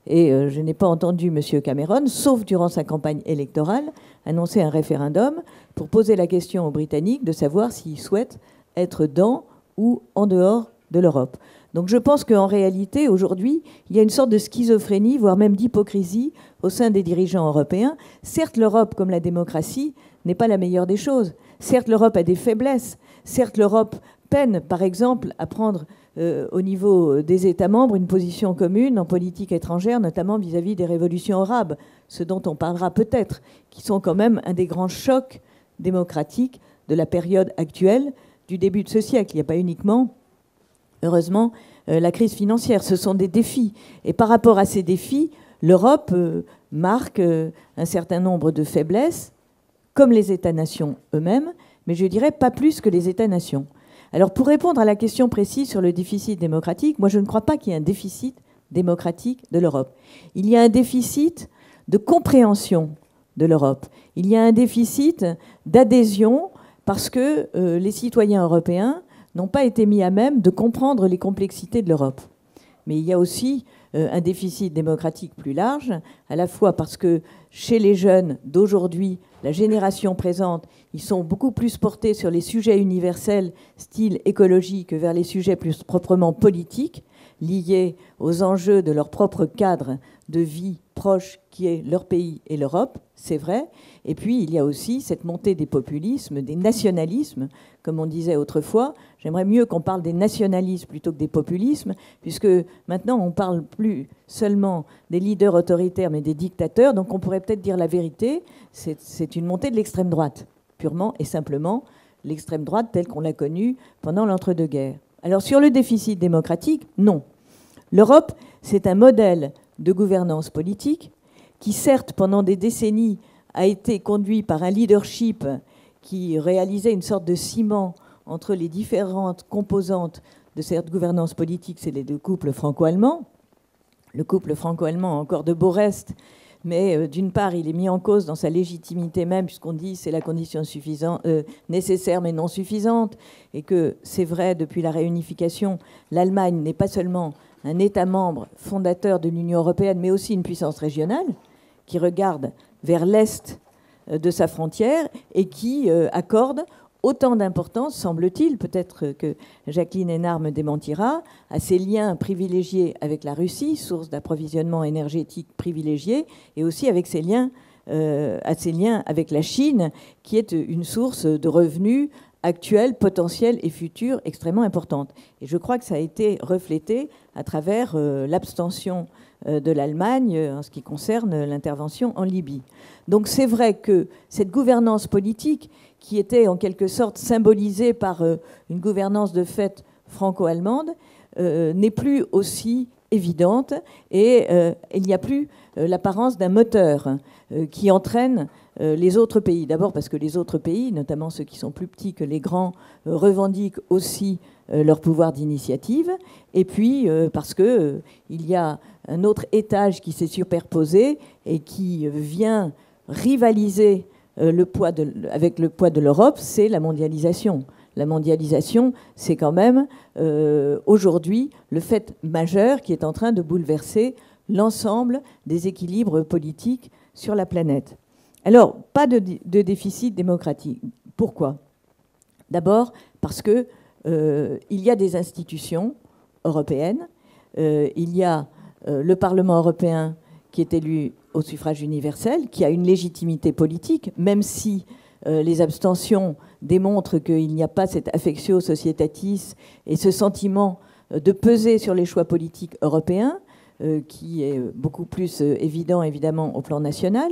Et je n'ai pas entendu M. Cameron, sauf durant sa campagne électorale, annoncer un référendum pour poser la question aux Britanniques de savoir s'ils souhaitent être dans ou en dehors de l'Europe. Donc je pense qu'en réalité, aujourd'hui, il y a une sorte de schizophrénie, voire même d'hypocrisie au sein des dirigeants européens. Certes, l'Europe, comme la démocratie, n'est pas la meilleure des choses. Certes, l'Europe a des faiblesses. Certes, l'Europe peine, par exemple, à prendre au niveau des États membres une position commune en politique étrangère, notamment vis-à-vis des révolutions arabes, ce dont on parlera peut-être, qui sont quand même un des grands chocs démocratiques de la période actuelle du début de ce siècle. Il n'y a pas uniquement heureusement, la crise financière. Ce sont des défis. Et par rapport à ces défis, l'Europe marque un certain nombre de faiblesses, comme les États-nations eux-mêmes, mais je dirais pas plus que les États-nations. Alors, pour répondre à la question précise sur le déficit démocratique, moi, je ne crois pas qu'il y ait un déficit démocratique de l'Europe. Il y a un déficit de compréhension de l'Europe. Il y a un déficit d'adhésion parce que les citoyens européens n'ont pas été mis à même de comprendre les complexités de l'Europe. Mais il y a aussi un déficit démocratique plus large, à la fois parce que chez les jeunes d'aujourd'hui, la génération présente, ils sont beaucoup plus portés sur les sujets universels, style écologie, que vers les sujets plus proprement politiques, liés aux enjeux de leur propre cadre de vie proche qui est leur pays et l'Europe, c'est vrai. Et puis, il y a aussi cette montée des populismes, des nationalismes, comme on disait autrefois. J'aimerais mieux qu'on parle des nationalismes plutôt que des populismes, puisque maintenant, on ne parle plus seulement des leaders autoritaires, mais des dictateurs. Donc, on pourrait peut-être dire la vérité, c'est une montée de l'extrême droite, purement et simplement l'extrême droite telle qu'on l'a connue pendant l'entre-deux-guerres. Alors, sur le déficit démocratique, non. L'Europe, c'est un modèle de gouvernance politique qui, certes, pendant des décennies, a été conduit par un leadership qui réalisait une sorte de ciment entre les différentes composantes de cette gouvernance politique, c'est les deux couples franco-allemands. Le couple franco-allemand a encore de beaux restes, mais d'une part, il est mis en cause dans sa légitimité même, puisqu'on dit c'est la condition nécessaire mais non suffisante, et que c'est vrai, depuis la réunification, l'Allemagne n'est pas seulement un État membre fondateur de l'Union européenne, mais aussi une puissance régionale qui regarde vers l'est de sa frontière et qui accorde autant d'importance, semble-t-il, peut-être que Jacqueline Hénard me démentira, à ses liens privilégiés avec la Russie, source d'approvisionnement énergétique privilégiée, et aussi avec ses liens, à ses liens avec la Chine, qui est une source de revenus actuelle, potentielle et future extrêmement importante. Et je crois que ça a été reflété à travers l'abstention de l'Allemagne en ce qui concerne l'intervention en Libye. Donc c'est vrai que cette gouvernance politique, qui était en quelque sorte symbolisée par une gouvernance de fait franco-allemande, n'est plus aussi évidente et il n'y a plus l'apparence d'un moteur qui entraîne les autres pays. D'abord parce que les autres pays, notamment ceux qui sont plus petits que les grands, revendiquent aussi leur pouvoir d'initiative. Et puis parce qu'il y a un autre étage qui s'est superposé et qui vient rivaliser avec le poids de l'Europe, c'est la mondialisation. La mondialisation, c'est quand même aujourd'hui le fait majeur qui est en train de bouleverser l'ensemble des équilibres politiques sur la planète. Alors, pas de déficit démocratique. Pourquoi ? D'abord, parce que il y a des institutions européennes, il y a le Parlement européen qui est élu au suffrage universel, qui a une légitimité politique, même si les abstentions démontrent qu'il n'y a pas cette affectio societatis et ce sentiment de peser sur les choix politiques européens, qui est beaucoup plus évident, évidemment, au plan national.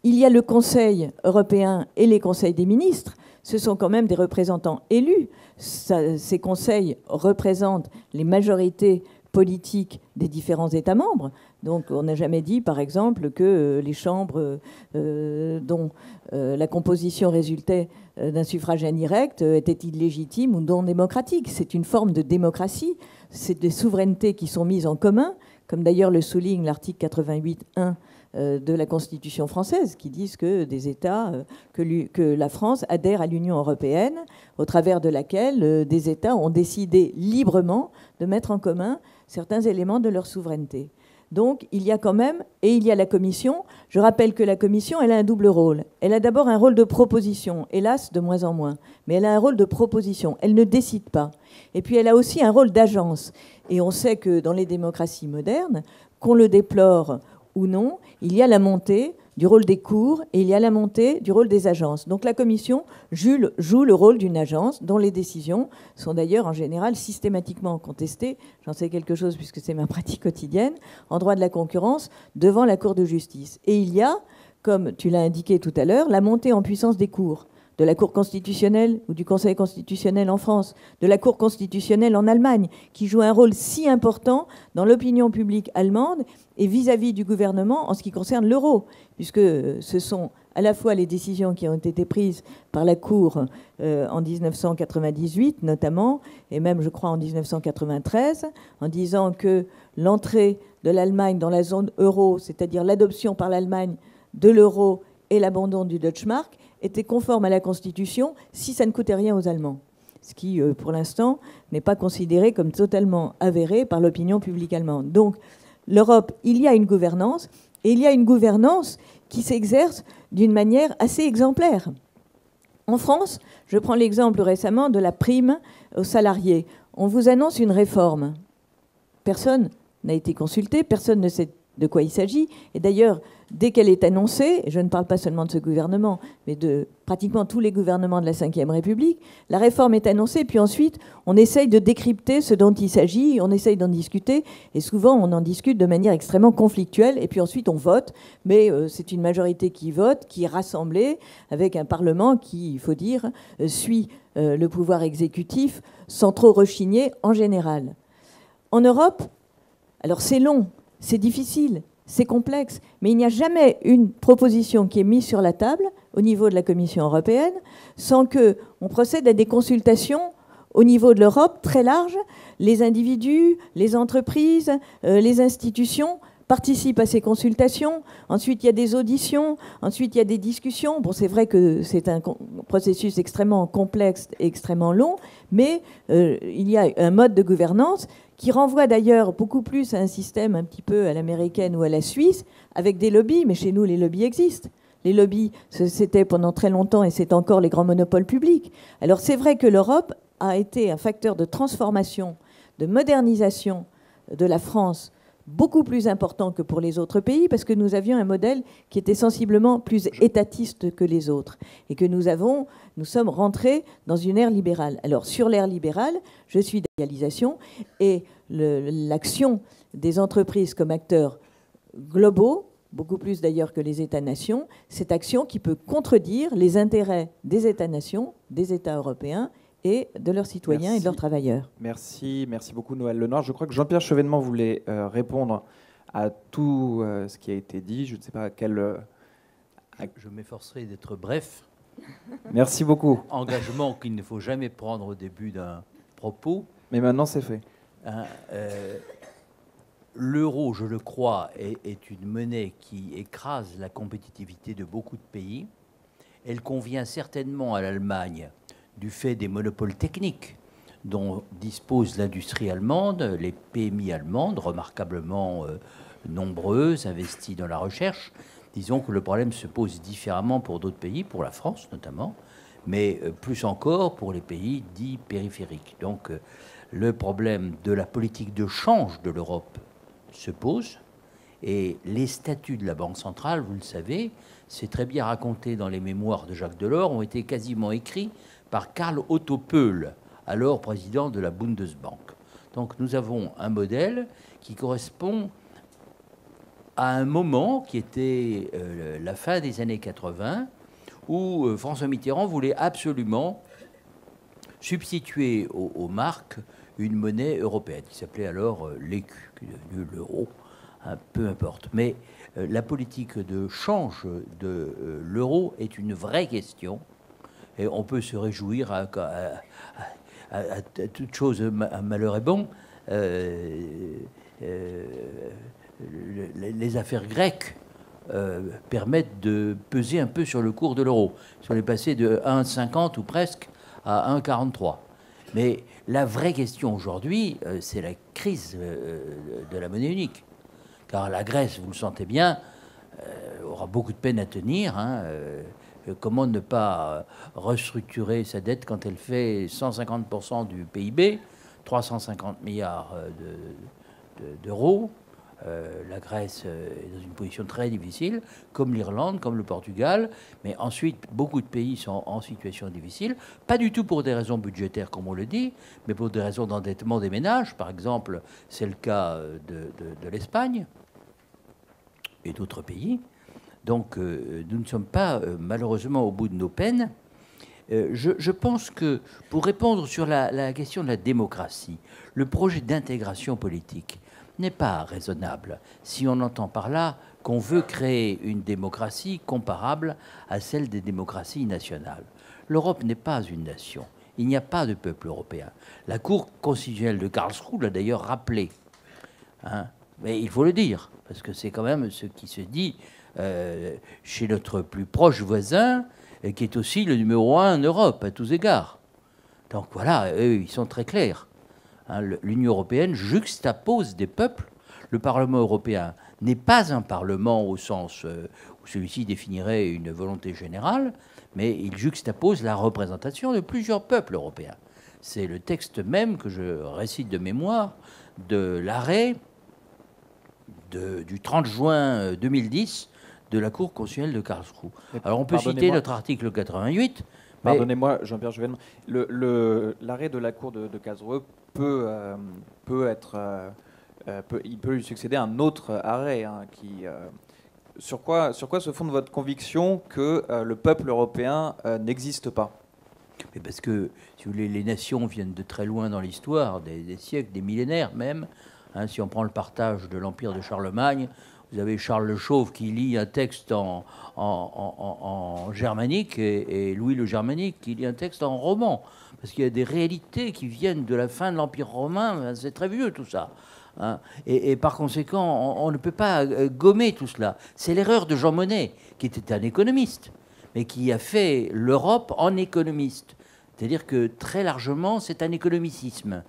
Il y a le Conseil européen et les conseils des ministres. Ce sont quand même des représentants élus. Ces conseils représentent les majorités politiques des différents États membres. Donc on n'a jamais dit, par exemple, que les chambres dont la composition résultait d'un suffrage indirect étaient illégitimes ou non démocratiques. C'est une forme de démocratie. C'est des souverainetés qui sont mises en commun, comme d'ailleurs le souligne l'article 88.1 de la Constitution française, qui disent que des États, que la France adhère à l'Union européenne, au travers de laquelle des États ont décidé librement de mettre en commun certains éléments de leur souveraineté. Donc, il y a quand même, et il y a la Commission. Je rappelle que la Commission, elle a un double rôle. Elle a d'abord un rôle de proposition, hélas, de moins en moins. Mais elle a un rôle de proposition. Elle ne décide pas. Et puis, elle a aussi un rôle d'agence. Et on sait que dans les démocraties modernes, qu'on le déplore ou non, il y a la montée du rôle des cours et il y a la montée du rôle des agences. Donc la Commission joue le rôle d'une agence dont les décisions sont d'ailleurs en général systématiquement contestées, j'en sais quelque chose puisque c'est ma pratique quotidienne, en droit de la concurrence devant la Cour de justice. Et il y a, comme tu l'as indiqué tout à l'heure, la montée en puissance des cours. de la Cour constitutionnelle ou du Conseil constitutionnel en France, de la Cour constitutionnelle en Allemagne, qui joue un rôle si important dans l'opinion publique allemande et vis-à-vis du gouvernement en ce qui concerne l'euro, puisque ce sont à la fois les décisions qui ont été prises par la Cour en 1998 notamment, et même je crois en 1993, en disant que l'entrée de l'Allemagne dans la zone euro, c'est-à-dire l'adoption par l'Allemagne de l'euro et l'abandon du Deutschmark, était conforme à la Constitution si ça ne coûtait rien aux Allemands. Ce qui, pour l'instant, n'est pas considéré comme totalement avéré par l'opinion publique allemande. Donc, l'Europe, il y a une gouvernance, et il y a une gouvernance qui s'exerce d'une manière assez exemplaire. En France, je prends l'exemple récemment de la prime aux salariés. On vous annonce une réforme. Personne n'a été consulté, personne ne sait de quoi il s'agit. Et d'ailleurs, dès qu'elle est annoncée, et je ne parle pas seulement de ce gouvernement, mais de pratiquement tous les gouvernements de la Ve République, la réforme est annoncée, puis ensuite, on essaye de décrypter ce dont il s'agit, on essaye d'en discuter, et souvent, on en discute de manière extrêmement conflictuelle, et puis ensuite, on vote, mais c'est une majorité qui vote, qui est rassemblée, avec un Parlement qui, il faut dire, suit le pouvoir exécutif sans trop rechigner en général. En Europe, alors c'est long, c'est difficile, c'est complexe, mais il n'y a jamais une proposition qui est mise sur la table au niveau de la Commission européenne sans qu'on procède à des consultations au niveau de l'Europe très larges. Les individus, les entreprises, les institutions participent à ces consultations. Ensuite, il y a des auditions. Ensuite, il y a des discussions. Bon, c'est vrai que c'est un processus extrêmement complexe et extrêmement long, mais il y a un mode de gouvernance qui renvoie d'ailleurs beaucoup plus à un système un petit peu à l'américaine ou à la suisse, avec des lobbies, mais chez nous, les lobbies existent. Les lobbies, c'était pendant très longtemps, et c'est encore les grands monopoles publics. Alors c'est vrai que l'Europe a été un facteur de transformation, de modernisation de la France, beaucoup plus important que pour les autres pays, parce que nous avions un modèle qui était sensiblement plus étatiste que les autres, et que nous sommes rentrés dans une ère libérale. Alors, sur l'ère libérale, je suis d'égalisation, et l'action des entreprises comme acteurs globaux, beaucoup plus d'ailleurs que les États-nations, cette action qui peut contredire les intérêts des États-nations, des États européens, et de leurs citoyens et de leurs travailleurs.
Merci beaucoup Noël Lenoir. Je crois que Jean-Pierre Chevènement voulait répondre à tout ce qui a été dit. Je ne sais pas quel...
Je m'efforcerai d'être bref.
Merci beaucoup.
Engagement qu'il ne faut jamais prendre au début d'un propos.
Mais maintenant c'est fait.
L'euro, je le crois, est une monnaie qui écrase la compétitivité de beaucoup de pays. Elle convient certainement à l'Allemagne du fait des monopoles techniques dont dispose l'industrie allemande, les PMI allemandes, remarquablement nombreuses, investies dans la recherche. Disons que le problème se pose différemment pour d'autres pays, pour la France notamment, mais plus encore pour les pays dits périphériques. Donc le problème de la politique de change de l'Europe se pose, et les statuts de la Banque centrale, vous le savez, c'est très bien raconté dans les mémoires de Jacques Delors, ont été quasiment écrits par Karl Otto Pöhl, alors président de la Bundesbank. Donc nous avons un modèle qui correspond à un moment qui était la fin des années 80, où François Mitterrand voulait absolument substituer aux marques une monnaie européenne, qui s'appelait alors l'écu, qui est devenu l'euro, hein, peu importe. Mais la politique de change de l'euro est une vraie question. Et on peut se réjouir à toute chose, un malheur est bon. Les affaires grecques permettent de peser un peu sur le cours de l'euro. On est passé de 1,50 ou presque à 1,43. Mais la vraie question aujourd'hui, c'est la crise de la monnaie unique. Car la Grèce, vous le sentez bien, aura beaucoup de peine à tenir. Hein, comment ne pas restructurer sa dette quand elle fait 150% du PIB, 350 milliards d'euros. La Grèce est dans une position très difficile, comme l'Irlande, comme le Portugal. Mais ensuite, beaucoup de pays sont en situation difficile, pas du tout pour des raisons budgétaires, comme on le dit, mais pour des raisons d'endettement des ménages. Par exemple, c'est le cas de l'Espagne et d'autres pays. Donc, nous ne sommes pas malheureusement au bout de nos peines. Je pense que, pour répondre sur la question de la démocratie, le projet d'intégration politique n'est pas raisonnable si on entend par là qu'on veut créer une démocratie comparable à celle des démocraties nationales. L'Europe n'est pas une nation. Il n'y a pas de peuple européen. La Cour constitutionnelle de Karlsruhe l'a d'ailleurs rappelé. Hein. Mais il faut le dire, parce que c'est quand même ce qui se dit chez notre plus proche voisin, qui est aussi le numéro 1 en Europe, à tous égards. Donc voilà, eux, ils sont très clairs. Hein, l'Union européenne juxtapose des peuples. Le Parlement européen n'est pas un parlement au sens où celui-ci définirait une volonté générale, mais il juxtapose la représentation de plusieurs peuples européens. C'est le texte même que je récite de mémoire de l'arrêt du 30 juin 2010 de la Cour constitutionnelle de Karlsruhe. Alors on peut citer notre article 88.
Pardonnez-moi, Jean-Pierre Chevènement, l'arrêt de la Cour de Karlsruhe il peut lui succéder un autre arrêt sur quoi se fonde votre conviction que le peuple européen n'existe pas?
Mais parce que, si vous voulez, les nations viennent de très loin dans l'histoire, des siècles, des millénaires même. Hein, si on prend le partage de l'empire de Charlemagne, vous avez Charles le Chauve qui lit un texte en germanique et Louis le Germanique qui lit un texte en roman. Parce qu'il y a des réalités qui viennent de la fin de l'Empire romain, c'est très vieux tout ça. Hein. Et par conséquent, on ne peut pas gommer tout cela. C'est l'erreur de Jean Monnet, qui était un économiste, mais qui a fait l'Europe en économiste. C'est-à-dire que très largement, c'est un économicisme.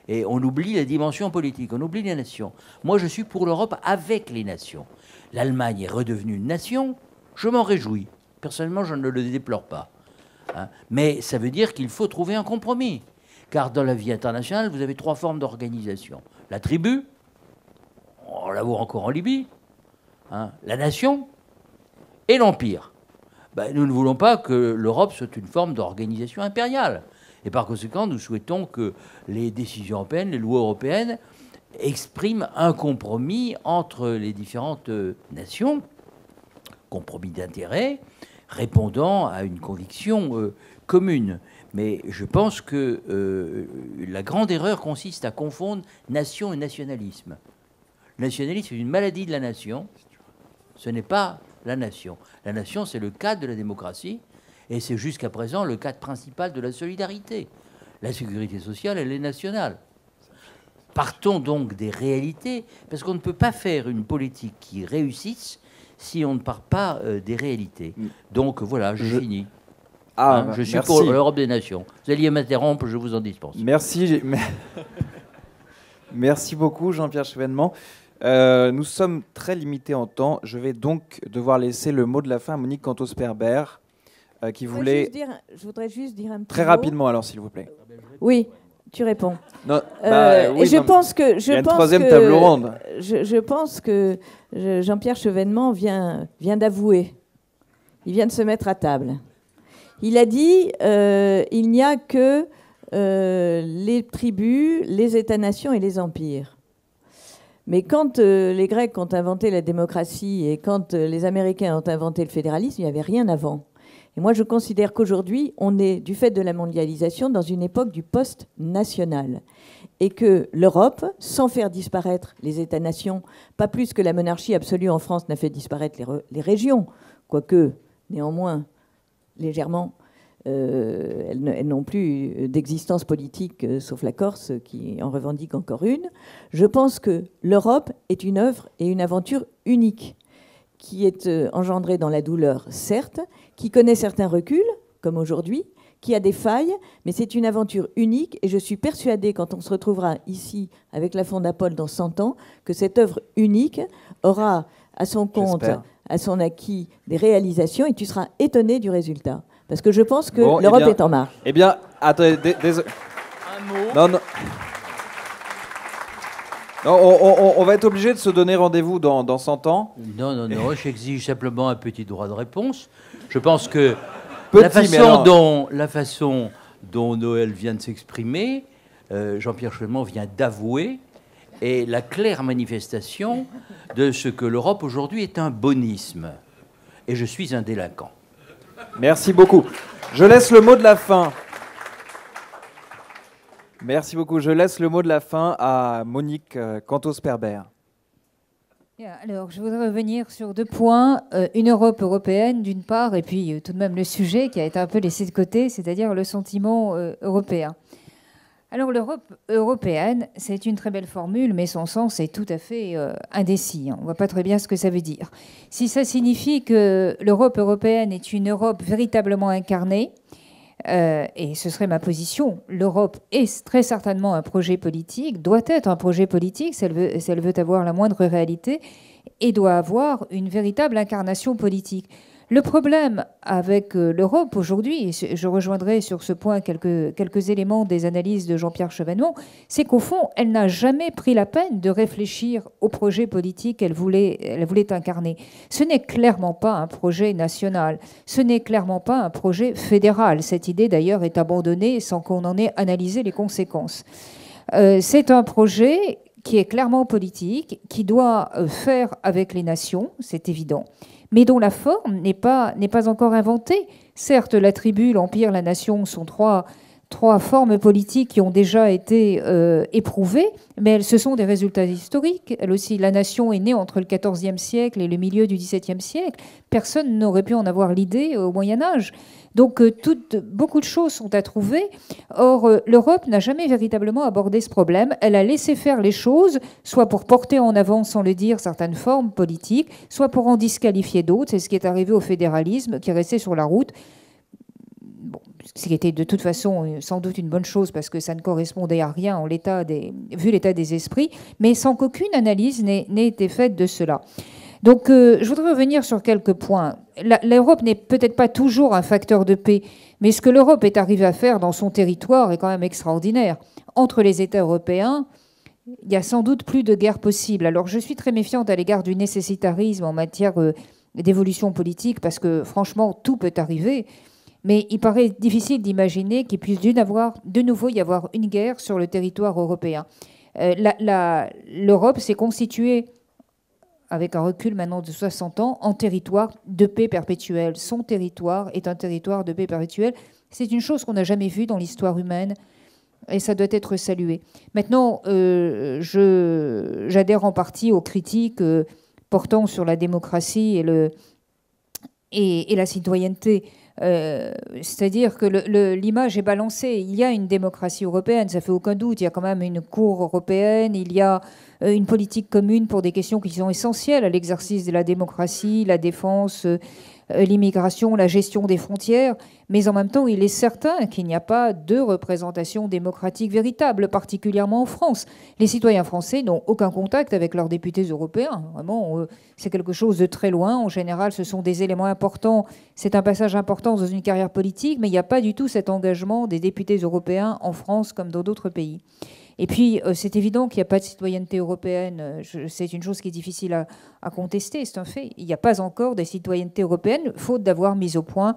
Et on oublie la dimension politique, on oublie les nations. Moi, je suis pour l'Europe avec les nations. L'Allemagne est redevenue une nation, je m'en réjouis. Personnellement, je ne le déplore pas. Hein. Mais ça veut dire qu'il faut trouver un compromis. Car dans la vie internationale, vous avez 3 formes d'organisation. La tribu, on la voit encore en Libye, hein, la nation et l'empire. Ben, nous ne voulons pas que l'Europe soit une forme d'organisation impériale. Et par conséquent, nous souhaitons que les décisions européennes, les lois européennes, expriment un compromis entre les différentes nations, compromis d'intérêt, répondant à une conviction commune. Mais je pense que la grande erreur consiste à confondre nation et nationalisme. Le nationalisme est une maladie de la nation, ce n'est pas la nation. La nation, c'est le cadre de la démocratie, et c'est jusqu'à présent le cadre principal de la solidarité. La sécurité sociale, elle est nationale. Partons donc des réalités, parce qu'on ne peut pas faire une politique qui réussisse si on ne part pas des réalités. Donc voilà, j'ai fini. Je suis pour l'Europe des nations. Vous alliez m'interrompre, je vous en dispense.
Merci. Merci beaucoup, Jean-Pierre Chevènement. Nous sommes très limités en temps. Je vais donc devoir laisser le mot de la fin à Monique Cantos-Perber, qui voulait...
Je voudrais juste dire un petit
très
mot.
Rapidement, alors, s'il vous plaît.
Oui, tu réponds.
Non,
oui, je pense que...
Il y a une troisième table ronde.
Je pense que Jean-Pierre Chevènement vient d'avouer. Il vient de se mettre à table. Il a dit il n'y a que les tribus, les États-nations et les empires. Mais quand les Grecs ont inventé la démocratie et quand les Américains ont inventé le fédéralisme, il n'y avait rien avant. Et moi, je considère qu'aujourd'hui, on est, du fait de la mondialisation, dans une époque du post-national. Et que l'Europe, sans faire disparaître les États-nations, pas plus que la monarchie absolue en France n'a fait disparaître les régions, quoique, néanmoins, légèrement, elles n'ont plus d'existence politique, sauf la Corse, qui en revendique encore une. Je pense que l'Europe est une œuvre et une aventure unique, qui est engendrée dans la douleur, certes, qui connaît certains reculs, comme aujourd'hui, qui a des failles, mais c'est une aventure unique, et je suis persuadée, quand on se retrouvera ici avec la Fondapol dans 100 ans, que cette œuvre unique aura à son compte, à son acquis, des réalisations, et tu seras étonné du résultat. Parce que je pense que l'Europe est en marche.
Eh bien, attendez, désolé.
Un mot.
Non. Non, on va être obligé de se donner rendez-vous dans 100 ans.
Non, j'exige simplement un petit droit de réponse. Je pense que la façon dont Noël vient de s'exprimer, Jean-Pierre Chevènement vient d'avouer, est la claire manifestation de ce que l'Europe aujourd'hui est un bonisme. Et je suis un délinquant.
Merci beaucoup. Je laisse le mot de la fin. Merci beaucoup. Je laisse le mot de la fin à Monique Cantos-Perber.
Alors, je voudrais revenir sur 2 points. Une Europe européenne, d'une part, et puis tout de même le sujet qui a été un peu laissé de côté, c'est-à-dire le sentiment européen. Alors, l'Europe européenne, c'est une très belle formule, mais son sens est tout à fait indécis. On ne voit pas très bien ce que ça veut dire. Si ça signifie que l'Europe européenne est une Europe véritablement incarnée, et ce serait ma position, l'Europe est très certainement un projet politique, doit être un projet politique si elle veut avoir la moindre réalité, et doit avoir une véritable incarnation politique. Le problème avec l'Europe aujourd'hui, et je rejoindrai sur ce point quelques éléments des analyses de Jean-Pierre Chevènement, c'est qu'au fond, elle n'a jamais pris la peine de réfléchir au projet politique qu'elle voulait incarner. Ce n'est clairement pas un projet national, ce n'est clairement pas un projet fédéral. Cette idée, d'ailleurs, est abandonnée sans qu'on en ait analysé les conséquences. C'est un projet qui est clairement politique, qui doit faire avec les nations, c'est évident, mais dont la forme n'est pas encore inventée. Certes, la tribu, l'empire, la nation sont trois formes politiques qui ont déjà été éprouvées, mais ce sont des résultats historiques. Elle aussi, la nation est née entre le XIVe siècle et le milieu du XVIIe siècle. Personne n'aurait pu en avoir l'idée au Moyen-Âge. Donc, beaucoup de choses sont à trouver. Or, l'Europe n'a jamais véritablement abordé ce problème. Elle a laissé faire les choses, soit pour porter en avant, sans le dire, certaines formes politiques, soit pour en disqualifier d'autres. C'est ce qui est arrivé au fédéralisme, qui est resté sur la route. Bon, ce qui était de toute façon sans doute une bonne chose, parce que ça ne correspondait à rien vu l'état des esprits, mais sans qu'aucune analyse n'ait été faite de cela. Donc, je voudrais revenir sur quelques points. L'Europe n'est peut-être pas toujours un facteur de paix, mais ce que l'Europe est arrivée à faire dans son territoire est quand même extraordinaire. Entre les États européens, il y a sans doute plus de guerre possible. Alors, je suis très méfiante à l'égard du nécessitarisme en matière d'évolution politique, parce que, franchement, tout peut arriver. Mais il paraît difficile d'imaginer qu'il puisse de nouveau y avoir une guerre sur le territoire européen. L'Europe s'est constituée, avec un recul maintenant de 60 ans, en territoire de paix perpétuelle. Son territoire est un territoire de paix perpétuelle. C'est une chose qu'on n'a jamais vue dans l'histoire humaine, et ça doit être salué. Maintenant, j'adhère en partie aux critiques portant sur la démocratie et la citoyenneté. C'est-à-dire que l'image est balancée. Il y a une démocratie européenne, ça fait aucun doute. Il y a quand même une cour européenne, il y a une politique commune pour des questions qui sont essentielles à l'exercice de la démocratie, la défense, l'immigration, la gestion des frontières. Mais en même temps, il est certain qu'il n'y a pas de représentation démocratique véritable, particulièrement en France. Les citoyens français n'ont aucun contact avec leurs députés européens. Vraiment, c'est quelque chose de très loin. En général, ce sont des éléments importants. C'est un passage important dans une carrière politique, mais il n'y a pas du tout cet engagement des députés européens en France comme dans d'autres pays. Et puis, c'est évident qu'il n'y a pas de citoyenneté européenne. C'est une chose qui est difficile à contester, c'est un fait. Il n'y a pas encore de citoyenneté européenne, faute d'avoir mis au point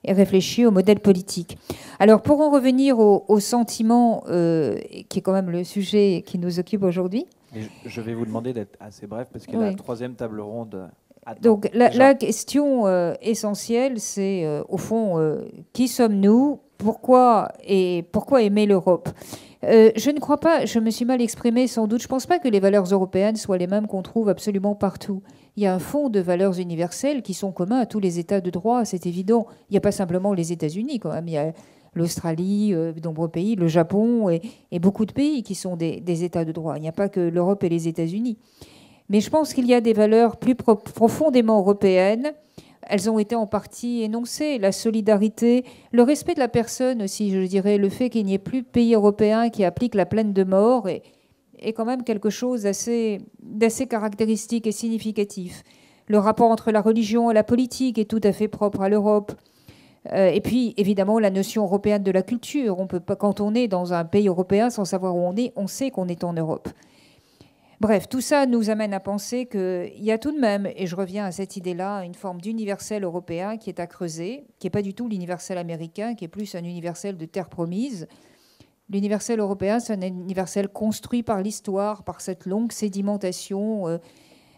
et réfléchi au modèle politique. Alors, pour en revenir au sentiment, qui est quand même le sujet qui nous occupe aujourd'hui.
Je vais vous demander d'être assez bref, parce que la troisième table ronde...
Donc, la question essentielle, c'est, au fond, qui sommes-nous ? Pourquoi aimer l'Europe ? Je ne crois pas, je me suis mal exprimée sans doute, je ne pense pas que les valeurs européennes soient les mêmes qu'on trouve absolument partout. Il y a un fond de valeurs universelles qui sont communs à tous les États de droit, c'est évident. Il n'y a pas simplement les États-Unis quand même, il y a l'Australie, de nombreux pays, le Japon et beaucoup de pays qui sont des États de droit. Il n'y a pas que l'Europe et les États-Unis. Mais je pense qu'il y a des valeurs plus profondément européennes. Elles ont été en partie énoncées, la solidarité, le respect de la personne aussi, je dirais, le fait qu'il n'y ait plus de pays européens qui appliquent la peine de mort est quand même quelque chose d'assez caractéristique et significatif. Le rapport entre la religion et la politique est tout à fait propre à l'Europe. Et puis, évidemment, la notion européenne de la culture. On peut pas, quand on est dans un pays européen sans savoir où on est, on sait qu'on est en Europe. Bref, tout ça nous amène à penser qu'il y a tout de même, et je reviens à cette idée-là, une forme d'universel européen qui est à creuser, qui n'est pas du tout l'universel américain, qui est plus un universel de terre promise. L'universel européen, c'est un universel construit par l'histoire, par cette longue sédimentation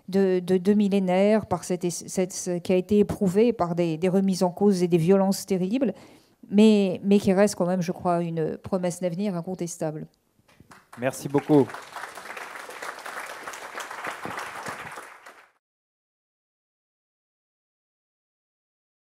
de 2 millénaires, par qui a été éprouvé par des remises en cause et des violences terribles. mais qui reste quand même, je crois, une promesse d'avenir incontestable.
Merci beaucoup.